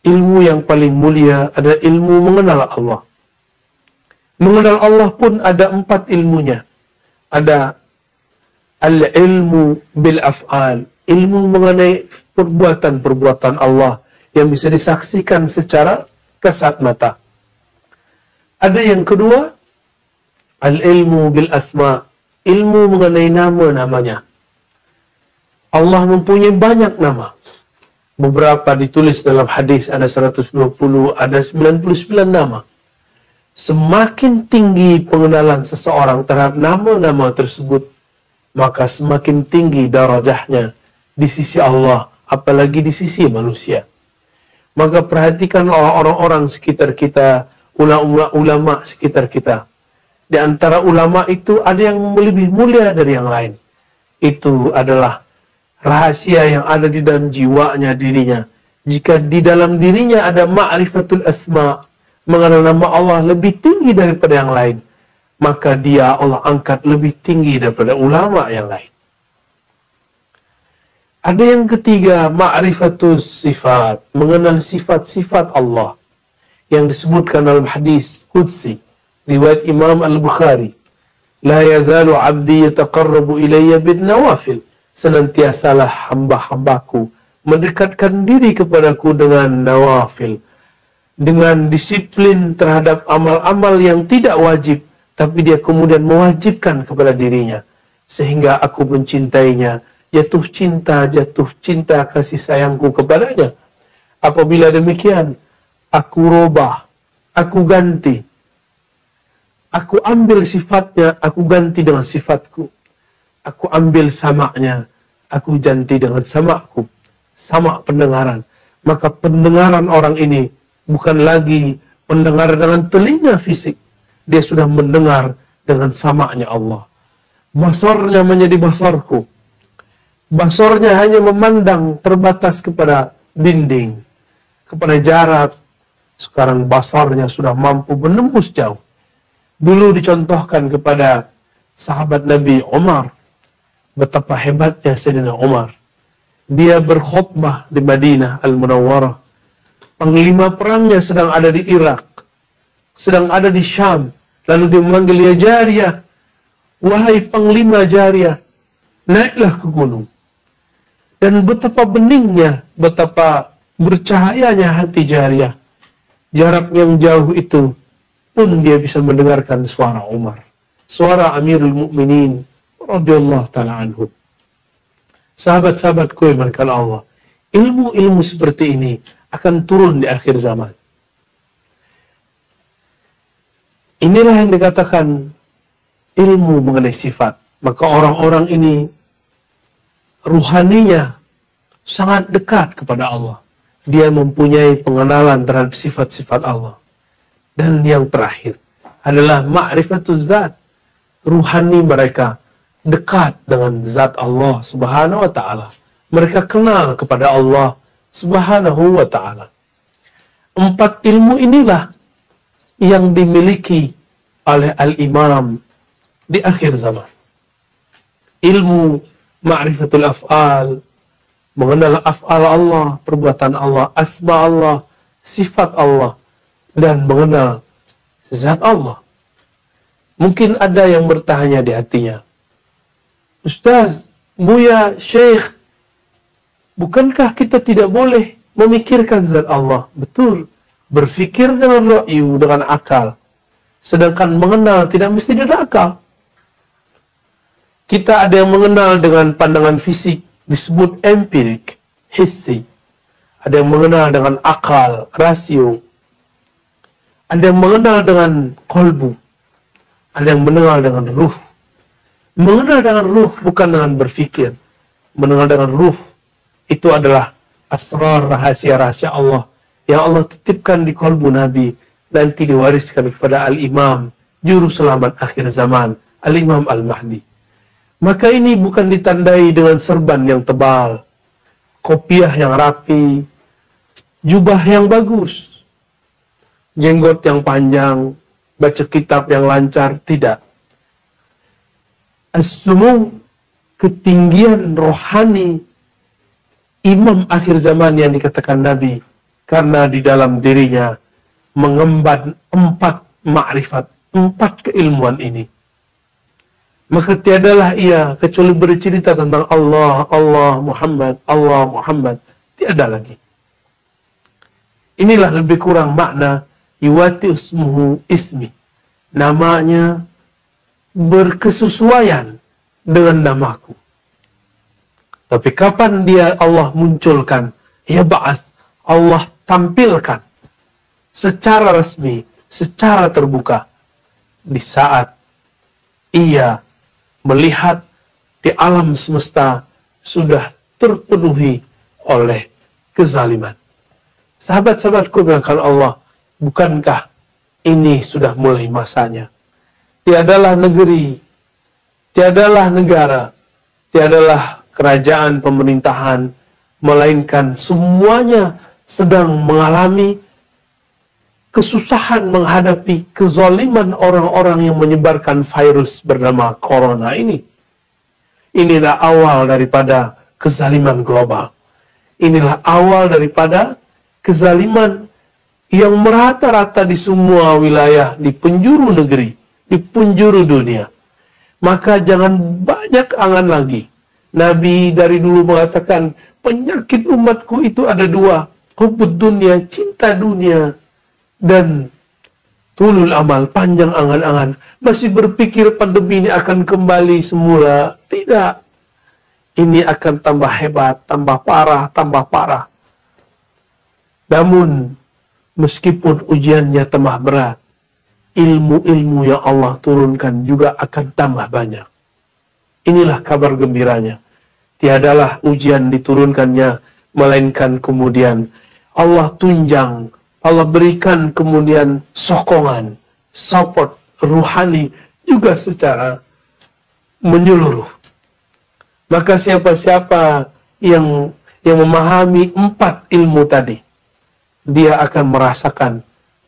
Ilmu yang paling mulia adalah ilmu mengenal Allah. Mengenal Allah pun ada 4 ilmunya. Ada al-ilmu bil-af'al, ilmu mengenai perbuatan-perbuatan Allah yang bisa disaksikan secara kasat mata. Ada yang kedua, al-ilmu bil-asma, ilmu mengenai nama-namanya. Allah mempunyai banyak nama. Beberapa ditulis dalam hadis, ada 120, ada 99 nama. Semakin tinggi pengenalan seseorang terhadap nama-nama tersebut, maka semakin tinggi darajahnya di sisi Allah, apalagi di sisi manusia. Maka perhatikanlah orang-orang sekitar kita, ulama sekitar kita. Di antara ulama itu ada yang lebih mulia dari yang lain. Itu adalah rahasia yang ada di dalam jiwanya, dirinya. Jika di dalam dirinya ada ma'rifatul asma, mengenal nama Allah lebih tinggi daripada yang lain, maka dia Allah angkat lebih tinggi daripada ulama yang lain. Ada yang ketiga, ma'rifatus sifat, mengenal sifat-sifat Allah yang disebutkan dalam hadis qudsi riwayat Imam Al-Bukhari, la yazalu 'abdi yataqarrabu ilayya bin nawafil, senantiasalah hamba-hambaku mendekatkan diri kepadaku dengan nawafil, dengan disiplin terhadap amal-amal yang tidak wajib, tapi dia kemudian mewajibkan kepada dirinya, sehingga aku mencintainya, jatuh cinta kasih sayangku kepadanya. Apabila demikian, aku robah, aku ganti, aku ambil sifatnya, aku ganti dengan sifatku, aku ambil samaknya, aku ganti dengan samakku, sama pendengaran. Maka pendengaran orang ini bukan lagi mendengar dengan telinga fisik, dia sudah mendengar dengan samaknya Allah. Basarnya menjadi basarku, basarnya hanya memandang terbatas kepada dinding, kepada jarak. Sekarang basarnya sudah mampu menembus jauh. Dulu dicontohkan kepada sahabat Nabi Umar, betapa hebatnya Sayyidina Umar. Dia berkhutbah di Madinah Al-Munawwarah. Panglima perangnya sedang ada di Irak, sedang ada di Syam. Lalu dia memanggil, ya Jariyah, wahai Panglima Jariyah, naiklah ke gunung. Dan betapa beningnya, betapa bercahayanya hati Jariyah. Jarak yang jauh itu pun dia bisa mendengarkan suara Umar, suara Amirul Mukminin radhiyallahu ta'ala anhu. Sahabat-sahabatku yang dimuliakan Allah, ilmu-ilmu seperti ini akan turun di akhir zaman. Inilah yang dikatakan ilmu mengenai sifat. Maka orang-orang ini ruhaninya sangat dekat kepada Allah. Dia mempunyai pengenalan terhadap sifat-sifat Allah. Dan yang terakhir adalah ma'rifatuz zat. Ruhani mereka dekat dengan zat Allah subhanahu wa ta'ala. Mereka kenal kepada Allah subhanahu wa ta'ala. 4 ilmu inilah yang dimiliki oleh al-imam di akhir zaman. Ilmu ma'rifatul af'al, mengenal af'al Allah, perbuatan Allah, asma Allah, sifat Allah, dan mengenal zat Allah. Mungkin ada yang bertanya di hatinya, Ustaz, Buya, Syekh, bukankah kita tidak boleh memikirkan zat Allah? Betul, berfikir dengan ra'yu, dengan akal. Sedangkan mengenal tidak mesti dengan akal. Kita ada yang mengenal dengan pandangan fisik, disebut empirik, hissi. Ada yang mengenal dengan akal, rasio. Ada yang mengenal dengan kolbu. Ada yang mengenal dengan ruh. Mengenal dengan ruh bukan dengan berfikir. Mengenal dengan ruh itu adalah asrar, rahasia-rahasia Allah yang Allah titipkan di kolbu Nabi, nanti diwariskan kepada Al-Imam, juru selamat akhir zaman, Al-Imam Al-Mahdi. Maka ini bukan ditandai dengan serban yang tebal, kopiah yang rapi, jubah yang bagus, jenggot yang panjang, baca kitab yang lancar, tidak. As-sumu, ketinggian rohani imam akhir zaman yang dikatakan Nabi, karena di dalam dirinya mengemban 4 ma'rifat, 4 keilmuan ini. Maka tiadalah ia kecuali bercerita tentang Allah, Allah Muhammad, Allah Muhammad. Tiada lagi. Inilah lebih kurang makna yuwati ismuhu ismi. Namanya berkesesuaian dengan namaku. Tapi kapan dia Allah munculkan? Ya ba'as, Allah tampilkan secara resmi, secara terbuka di saat ia melihat di alam semesta sudah terpenuhi oleh kezaliman. Sahabat-sahabatku yang dimuliakan Allah, bukankah ini sudah mulai masanya? Tiadalah negeri, tiadalah negara, tiadalah kerajaan pemerintahan, melainkan semuanya sedang mengalami kesusahan menghadapi kezaliman orang-orang yang menyebarkan virus bernama corona ini. Inilah awal daripada kezaliman global. Inilah awal daripada kezaliman yang merata-rata di semua wilayah, di penjuru negeri, di penjuru dunia. Maka jangan banyak angan lagi. Nabi dari dulu mengatakan, penyakit umatku itu ada 2. Hubud dunia, cinta dunia. Dan tulul amal, panjang angan-angan. Masih berpikir pandemi ini akan kembali semula. Tidak. Ini akan tambah hebat, tambah parah, tambah parah. Namun, meskipun ujiannya tambah berat, ilmu-ilmu yang Allah turunkan juga akan tambah banyak. Inilah kabar gembiranya. Tiadalah ujian diturunkannya, melainkan kemudian Allah tunjang, Allah berikan kemudian sokongan, support ruhani juga secara menyeluruh. Maka siapa-siapa yang memahami 4 ilmu tadi, dia akan merasakan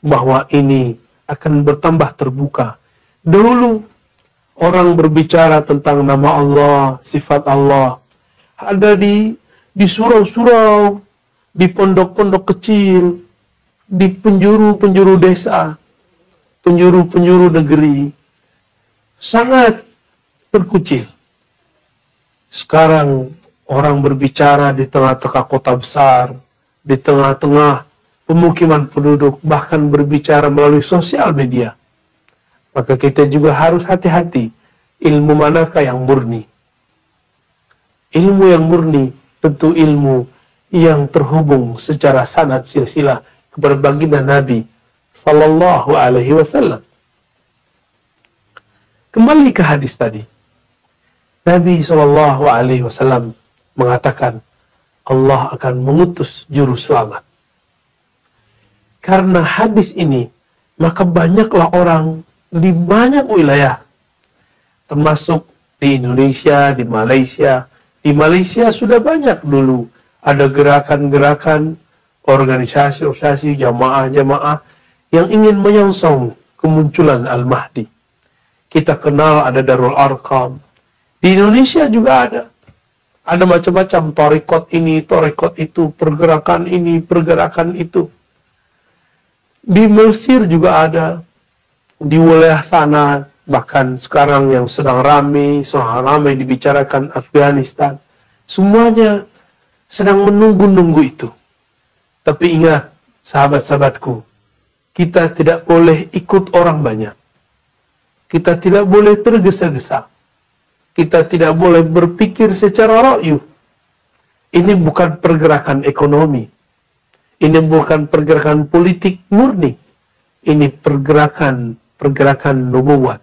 bahwa ini akan bertambah terbuka. Dulu orang berbicara tentang nama Allah, sifat Allah, ada di di surau-surau, di pondok-pondok kecil, di penjuru-penjuru desa, penjuru-penjuru negeri, sangat terkucil. Sekarang orang berbicara di tengah-tengah kota besar, di tengah-tengah pemukiman penduduk, bahkan berbicara melalui sosial media. Maka kita juga harus hati-hati, ilmu manakah yang murni. Ilmu yang murni tentu ilmu yang terhubung secara sanad silsilah kepada baginda Nabi sallallahu alaihi wasallam. Kembali ke hadis tadi. Nabi sallallahu alaihi wasallam mengatakan Allah akan mengutus juru selamat. Karena hadis ini, maka banyaklah orang di banyak wilayah, termasuk di Indonesia, di Malaysia. Di Malaysia sudah banyak dulu ada gerakan-gerakan, organisasi-organisasi, jamaah-jamaah yang ingin menyongsong kemunculan Al-Mahdi. Kita kenal ada Darul Arqam. Di Indonesia juga ada. Ada macam-macam tarekat ini, tarekat itu, pergerakan ini, pergerakan itu. Di Mesir juga ada. Di wilayah sana, bahkan sekarang yang sedang ramai dibicarakan Afghanistan. Semuanya sedang menunggu-nunggu itu. Tapi ingat, sahabat-sahabatku, kita tidak boleh ikut orang banyak. Kita tidak boleh tergesa-gesa. Kita tidak boleh berpikir secara ra'yu. Ini bukan pergerakan ekonomi. Ini bukan pergerakan politik murni. Ini pergerakan nubuwah.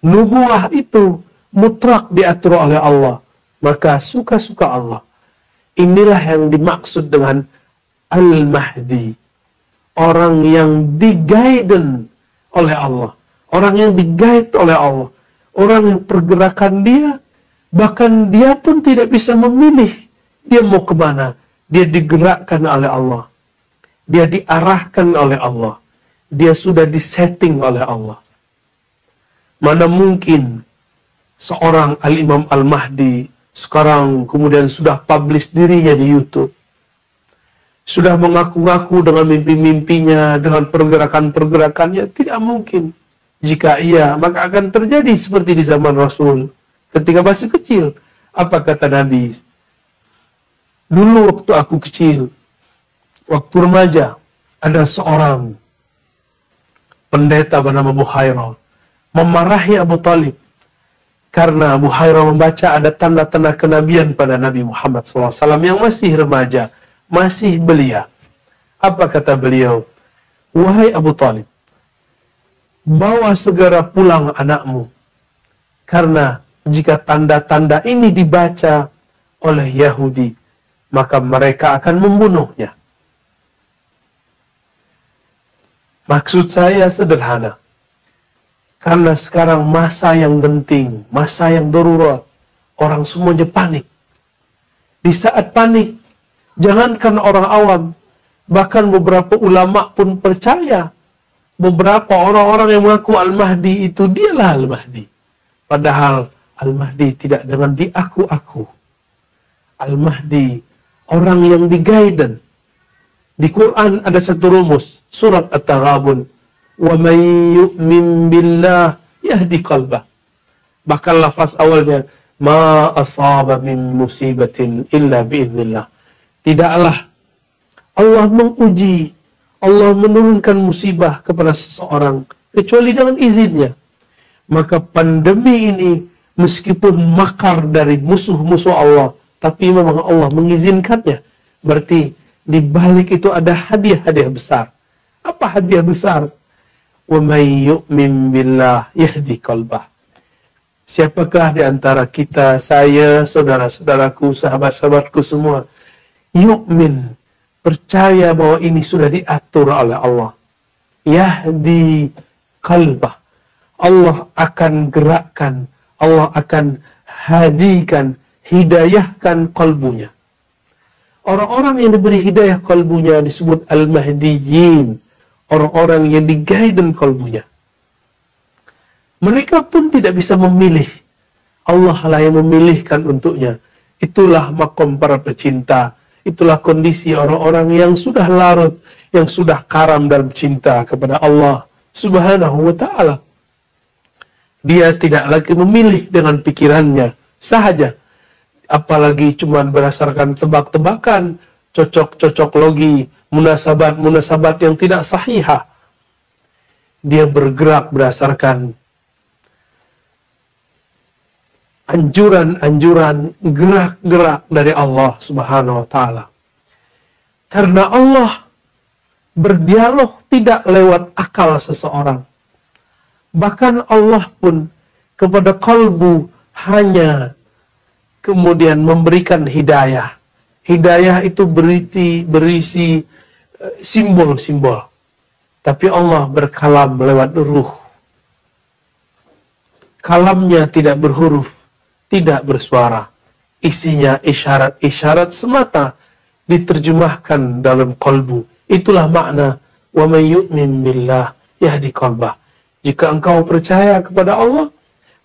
Nubuwah itu mutlak diatur oleh Allah. Maka suka-suka Allah. Inilah yang dimaksud dengan Al-Mahdi. Orang yang di-guidance oleh Allah. Orang yang di-guide oleh Allah. Orang yang pergerakan dia, bahkan dia pun tidak bisa memilih dia mau kemana. Dia digerakkan oleh Allah. Dia diarahkan oleh Allah. Dia sudah disetting oleh Allah. Mana mungkin seorang Al-Imam Al-Mahdi sekarang kemudian sudah publish dirinya di YouTube. Sudah mengaku-ngaku dengan mimpi-mimpinya, dengan pergerakan-pergerakannya. Tidak mungkin. Jika iya, maka akan terjadi seperti di zaman Rasul. Ketika masih kecil, apa kata Nabi? Dulu waktu aku kecil, waktu remaja, ada seorang pendeta bernama Buhairah memarahi Abu Talib. Karena Abu Hurairah membaca ada tanda-tanda kenabian pada Nabi Muhammad SAW yang masih remaja, masih belia. Apa kata beliau? Wahai Abu Talib, bawa segera pulang anakmu. Karena jika tanda-tanda ini dibaca oleh Yahudi, maka mereka akan membunuhnya. Maksud saya sederhana. Karena sekarang masa yang genting, masa yang darurat, orang semuanya panik. Di saat panik, jangankan orang awam, bahkan beberapa ulama pun percaya. Beberapa orang-orang yang mengaku Al-Mahdi itu dialah Al-Mahdi. Padahal Al-Mahdi tidak dengan diaku-aku. Al-Mahdi, orang yang di-guidance. Di Quran ada satu rumus, surat At-Taghabun. Wa man yu'min billah yahdi qalbah. Bahkan lafaz awalnya ma asaba min musibatin illa biiznillah. Tidaklah Allah menguji, Allah menurunkan musibah kepada seseorang kecuali dengan izinnya. Maka pandemi ini meskipun makar dari musuh-musuh Allah, tapi memang Allah mengizinkannya. Berarti di balik itu ada hadiah-hadiah besar. Apa hadiah besar? Wa may yu'min billah yahdi qalbah. Siapakah di antara kita, saya, saudara-saudaraku, sahabat-sahabatku semua, yu'min, percaya bahwa ini sudah diatur oleh Allah. Yahdi qalbah. Allah akan gerakkan, Allah akan hadikan, hidayahkan kalbunya. Orang-orang yang diberi hidayah kalbunya disebut Al-Mahdiyin. Orang-orang yang di-guidance kalbunya. Mereka pun tidak bisa memilih. Allah lah yang memilihkan untuknya. Itulah makom para pecinta. Itulah kondisi orang-orang yang sudah larut, yang sudah karam dalam cinta kepada Allah Subhanahu wa ta'ala. Dia tidak lagi memilih dengan pikirannya sahaja, apalagi cuma berdasarkan tebak-tebakan, cocok-cocok logi, munasabat-munasabat yang tidak sahihah. Dia bergerak berdasarkan anjuran-anjuran, gerak-gerak dari Allah Subhanahu wa ta'ala. Karena Allah berdialog tidak lewat akal seseorang. Bahkan Allah pun kepada kalbu hanya kemudian memberikan hidayah. Hidayah itu berisi simbol-simbol. Tapi Allah berkalam lewat ruh. Kalamnya tidak berhuruf, tidak bersuara. Isinya isyarat-isyarat semata diterjemahkan dalam qalbu. Itulah makna wa may yu'min billah yahdi qalbah. Jika engkau percaya kepada Allah,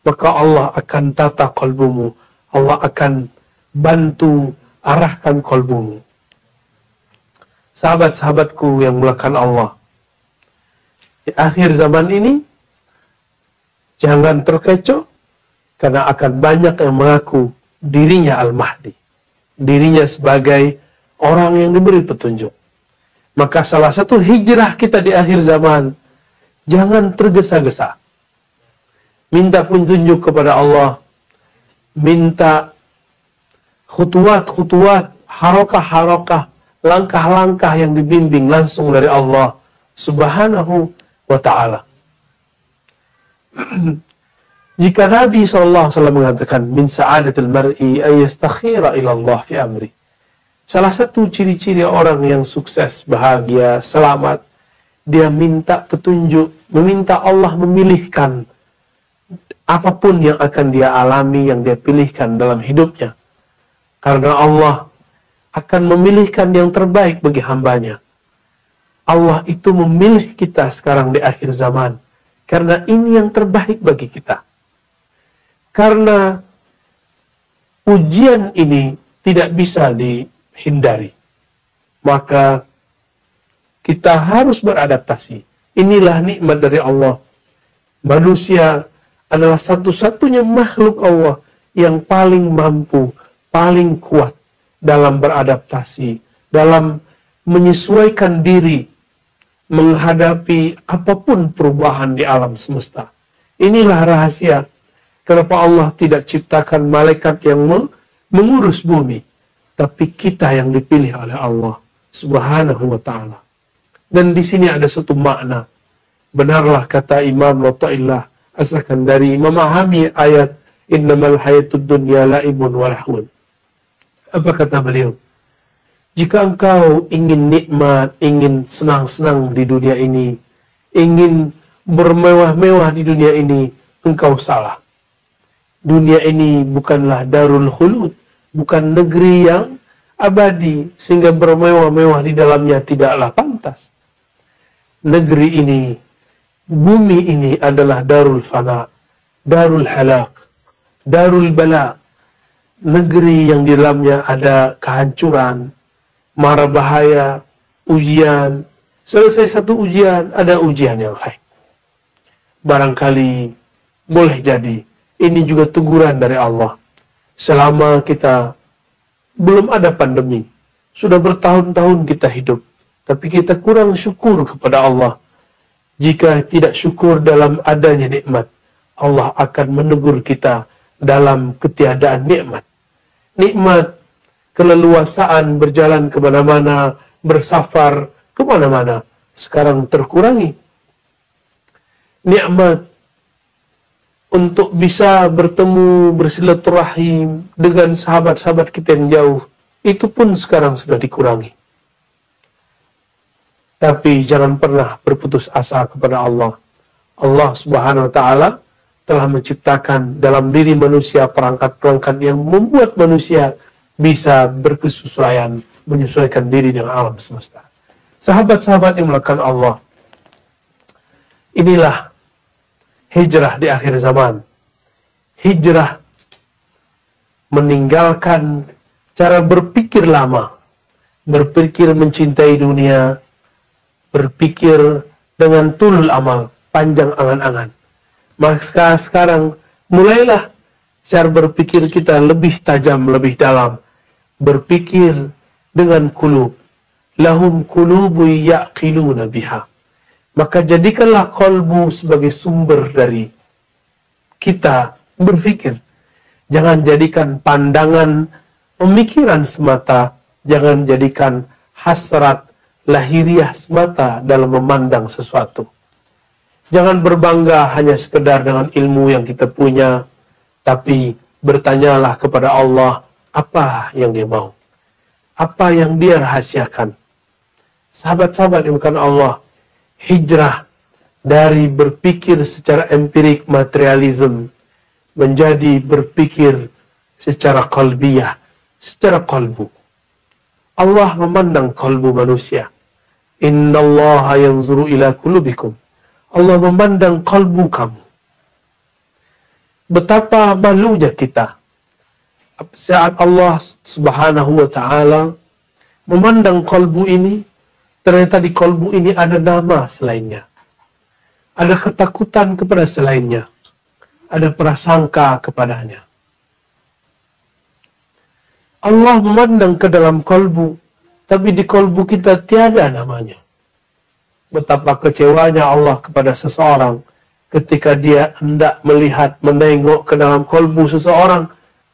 maka Allah akan tata qalbumu. Allah akan bantu arahkan qalbumu. Sahabat-sahabatku yang mulakan Allah, di akhir zaman ini jangan terkecoh, karena akan banyak yang mengaku dirinya Al-Mahdi, dirinya sebagai orang yang diberi petunjuk. Maka salah satu hijrah kita di akhir zaman, jangan tergesa-gesa. Minta petunjuk kepada Allah, minta khutuwat-khutuwat, harokah-harokah, langkah-langkah yang dibimbing langsung dari Allah Subhanahu wa ta'ala. Jika Nabi SAW mengatakan min sa'adatil mar'i ayyastakhira ila Allah fi amri. Salah satu ciri-ciri orang yang sukses, bahagia, selamat, dia minta petunjuk, meminta Allah memilihkan apapun yang akan dia alami, yang dia pilihkan dalam hidupnya. Karena Allah akan memilihkan yang terbaik bagi hambanya. Allah itu memilih kita sekarang di akhir zaman. Karena ini yang terbaik bagi kita. Karena ujian ini tidak bisa dihindari. Maka kita harus beradaptasi. Inilah nikmat dari Allah. Manusia adalah satu-satunya makhluk Allah yang paling mampu, paling kuat dalam beradaptasi, dalam menyesuaikan diri menghadapi apapun perubahan di alam semesta. Inilah rahasia kenapa Allah tidak ciptakan malaikat yang mengurus bumi, tapi kita yang dipilih oleh Allah Subhanahu wa ta'ala. Dan di sini ada satu makna. Benarlah kata Imam Lata'illah As-Sakandari memahami ayat innamal hayatud dunya la'ibun wa lahun. Apa kata beliau? Jika engkau ingin nikmat, ingin senang-senang di dunia ini, ingin bermewah-mewah di dunia ini, engkau salah. Dunia ini bukanlah darul khulud, bukan negeri yang abadi, sehingga bermewah-mewah di dalamnya tidaklah pantas. Negeri ini, bumi ini adalah darul fana, darul halak, darul bala. Negeri yang di dalamnya ada kehancuran, mara bahaya, ujian. Selesai satu ujian, ada ujian yang lain. Barangkali boleh jadi ini juga teguran dari Allah. Selama kita belum ada pandemi, sudah bertahun-tahun kita hidup, tapi kita kurang syukur kepada Allah. Jika tidak syukur dalam adanya nikmat, Allah akan menegur kita dalam ketiadaan nikmat. Nikmat keleluasaan berjalan kemana-mana, bersafar kemana-mana, sekarang terkurangi. Nikmat untuk bisa bertemu, bersilaturahim dengan sahabat-sahabat kita yang jauh, itu pun sekarang sudah dikurangi. Tapi jangan pernah berputus asa kepada Allah. Allah Subhanahu wa ta'ala telah menciptakan dalam diri manusia perangkat-perangkat yang membuat manusia bisa berkesesuaian, menyesuaikan diri dengan alam semesta. Sahabat-sahabat yang melakukan Allah, inilah hijrah di akhir zaman. Hijrah meninggalkan cara berpikir lama, berpikir mencintai dunia, berpikir dengan tulul amal, panjang angan-angan. Maka sekarang mulailah cara berpikir kita lebih tajam, lebih dalam. Berpikir dengan kulub. Lahum kulubu ya'qiluna biha. Maka jadikanlah kolbu sebagai sumber dari kita berpikir. Jangan jadikan pandangan pemikiran semata. Jangan jadikan hasrat lahiriah semata dalam memandang sesuatu. Jangan berbangga hanya sekedar dengan ilmu yang kita punya, tapi bertanyalah kepada Allah apa yang Dia mau, apa yang Dia rahasiakan. Sahabat-sahabat yang bukan Allah, hijrah dari berpikir secara empirik materialism menjadi berpikir secara qalbiyah, secara qalbu. Allah memandang qalbu manusia. Innallaha yanzuru ila qulubikum. Allah memandang qalbu kamu. Betapa malunya kita saat Allah Subhanahu wa ta'ala memandang qalbu ini, ternyata di qalbu ini ada nama selainnya. Ada ketakutan kepada selainnya. Ada prasangka kepadanya. Allah memandang ke dalam qalbu, tapi di qalbu kita tiada namanya. Betapa kecewanya Allah kepada seseorang ketika dia hendak melihat, menengok ke dalam qalbu seseorang,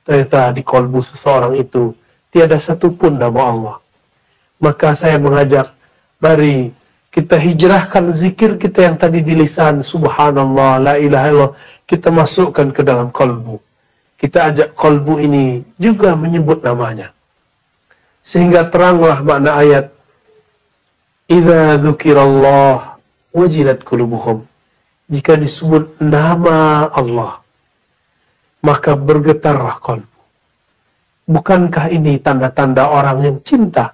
ternyata di qalbu seseorang itu tiada satupun nama Allah. Maka saya mengajak, mari kita hijrahkan zikir kita yang tadi di lisan, subhanallah, la ilaha illallah, kita masukkan ke dalam qalbu. Kita ajak qalbu ini juga menyebut namanya. Sehingga teranglah makna ayat, idza dzukirallah wajilat qulubuhum. Jika disebut nama Allah, maka bergetarlah qalbu. Bukankah ini tanda-tanda orang yang cinta?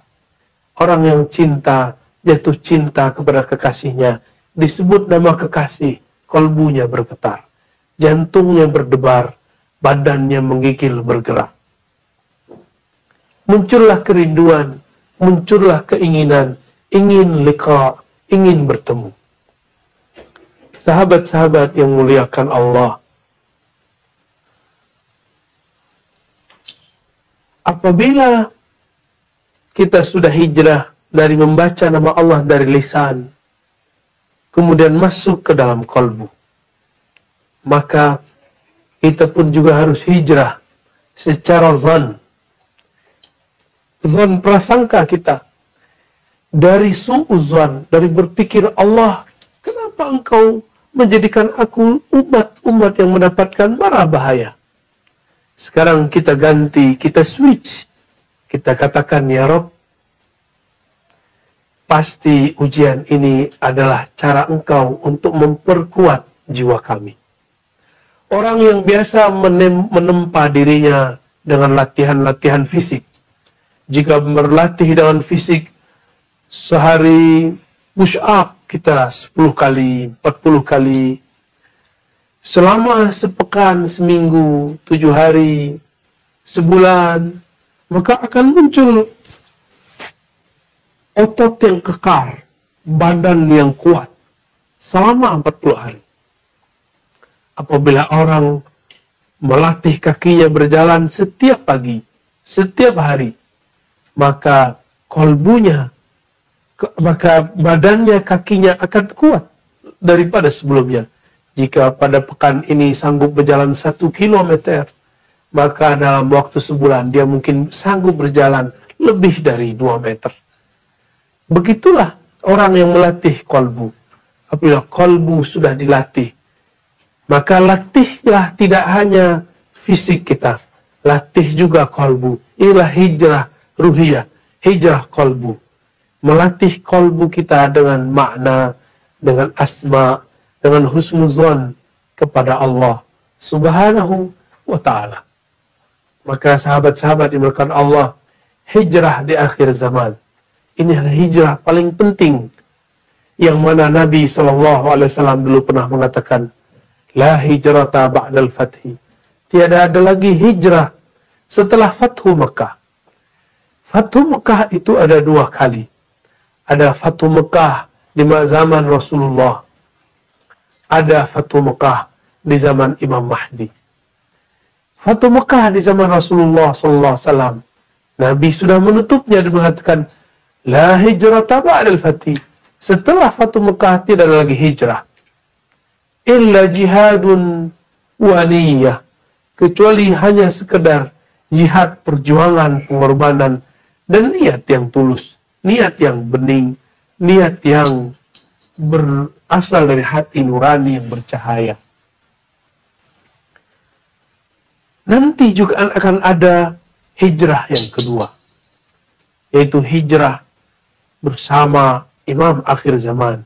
Orang yang cinta, jatuh cinta kepada kekasihnya, disebut nama kekasih, qalbunya bergetar, jantungnya berdebar, badannya menggigil bergerak. Muncullah kerinduan, muncullah keinginan, ingin liqa, ingin bertemu. Sahabat-sahabat yang muliakan Allah, apabila kita sudah hijrah dari membaca nama Allah dari lisan, kemudian masuk ke dalam qalbu, maka kita pun juga harus hijrah secara zan prasangka kita. Dari su'uzan, dari berpikir Allah, kenapa engkau menjadikan aku umat yang mendapatkan mara bahaya? Sekarang kita ganti, kita switch. Kita katakan, ya Rabb, pasti ujian ini adalah cara engkau untuk memperkuat jiwa kami. Orang yang biasa menempa dirinya dengan latihan-latihan fisik, jika berlatih dengan fisik, sehari push up kita 10 kali, 40 kali. Selama sepekan, seminggu, 7 hari, sebulan, maka akan muncul otot yang kekar, badan yang kuat, selama 40 hari. Apabila orang melatih kakinya berjalan setiap pagi, setiap hari, maka kolbunya, maka badannya, kakinya akan kuat daripada sebelumnya. Jika pada pekan ini sanggup berjalan 1 kilometer, maka dalam waktu sebulan dia mungkin sanggup berjalan lebih dari 2 meter. Begitulah orang yang melatih kolbu. Apabila kolbu sudah dilatih, maka latihlah tidak hanya fisik kita, latih juga kolbu. Inilah hijrah ruhiyah, hijrah kolbu. Melatih kolbu kita dengan makna, dengan asma, dengan husnuzon kepada Allah Subhanahu wa ta'ala. Maka sahabat-sahabat dimulakan Allah, hijrah di akhir zaman, ini adalah hijrah paling penting, yang mana Nabi SAW dulu pernah mengatakan, la hijrata ba'dal fathi, tiada ada lagi hijrah setelah Fathu Mekah. Fathu Mekah itu ada 2 kali. Ada Fathu Mekah di zaman Rasulullah. Ada Fathu Mekah di zaman Imam Mahdi. Fathu Mekah di zaman Rasulullah SAW, Nabi sudah menutupnya dan mengatakan, La hijrata ba'dal fatih. Setelah Fathu Mekah tidak ada lagi hijrah. Illa jihadun wa niyyah. Kecuali hanya sekedar jihad, perjuangan, pengorbanan, dan niat yang tulus. Niat yang bening. Niat yang berasal dari hati nurani yang bercahaya. Nanti juga akan ada hijrah yang kedua, yaitu hijrah bersama Imam akhir zaman,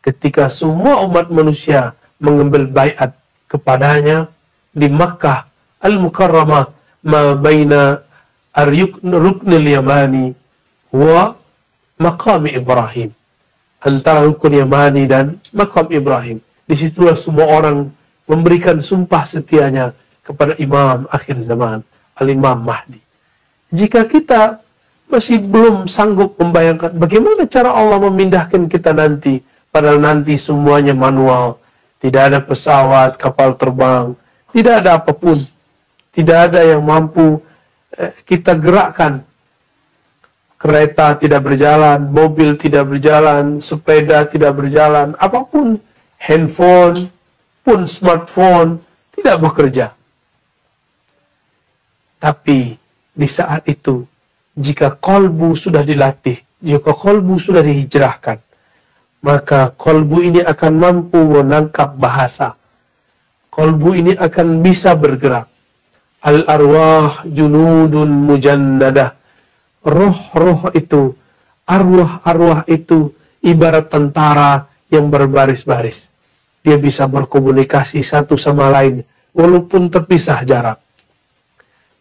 ketika semua umat manusia mengambil baiat kepadanya di Makkah Al-Mukarramah, ma baina ar-ruknil yamani wa maqam Ibrahim, antara rukun Yamani dan maqam Ibrahim. Disitulah semua orang memberikan sumpah setianya kepada Imam akhir zaman, Al-Imam Mahdi. Jika kita masih belum sanggup membayangkan bagaimana cara Allah memindahkan kita nanti, padahal nanti semuanya manual, tidak ada pesawat, kapal terbang, tidak ada apapun, tidak ada yang mampu kita gerakkan. Kereta tidak berjalan, mobil tidak berjalan, sepeda tidak berjalan, apapun, handphone pun, smartphone tidak bekerja. Tapi di saat itu, jika kolbu sudah dilatih, jika kolbu sudah dihijrahkan, maka kolbu ini akan mampu menangkap bahasa. Kolbu ini akan bisa bergerak. Al-arwah junudun mujannadah. Roh-roh itu, arwah-arwah itu ibarat tentara yang berbaris-baris. Dia bisa berkomunikasi satu sama lain, walaupun terpisah jarak.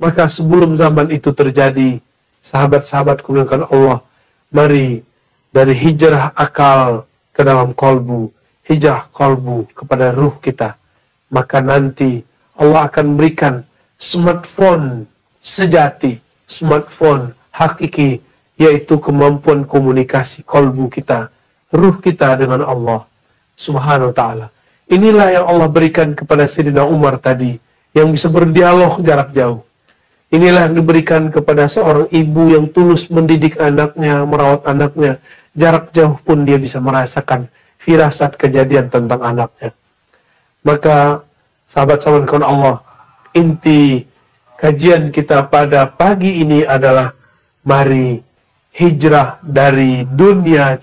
Maka sebelum zaman itu terjadi, sahabat-sahabat kemuliaan Allah, mari dari hijrah akal ke dalam kolbu, hijrah kolbu kepada ruh kita. Maka nanti Allah akan berikan smartphone sejati, smartphone hakiki, yaitu kemampuan komunikasi kolbu kita, ruh kita dengan Allah Subhanahu wa ta'ala. Inilah yang Allah berikan kepada Sayyidina Umar tadi, yang bisa berdialog jarak jauh. Inilah yang diberikan kepada seorang ibu yang tulus mendidik anaknya, merawat anaknya. Jarak jauh pun dia bisa merasakan firasat kejadian tentang anaknya. Maka, sahabat-sahabat kawan Allah, inti kajian kita pada pagi ini adalah mari hijrah dari dunia,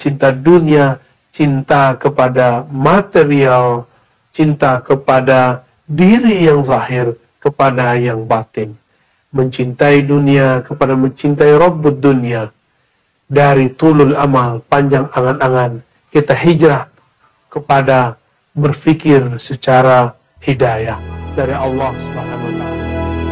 cinta kepada material, cinta kepada diri yang zahir, kepada yang batin. Mencintai dunia kepada mencintai Rabbud dunia. Dari tulul amal, panjang angan-angan, kita hijrah kepada berfikir secara hidayah dari Allah Subhanahu wa ta'ala.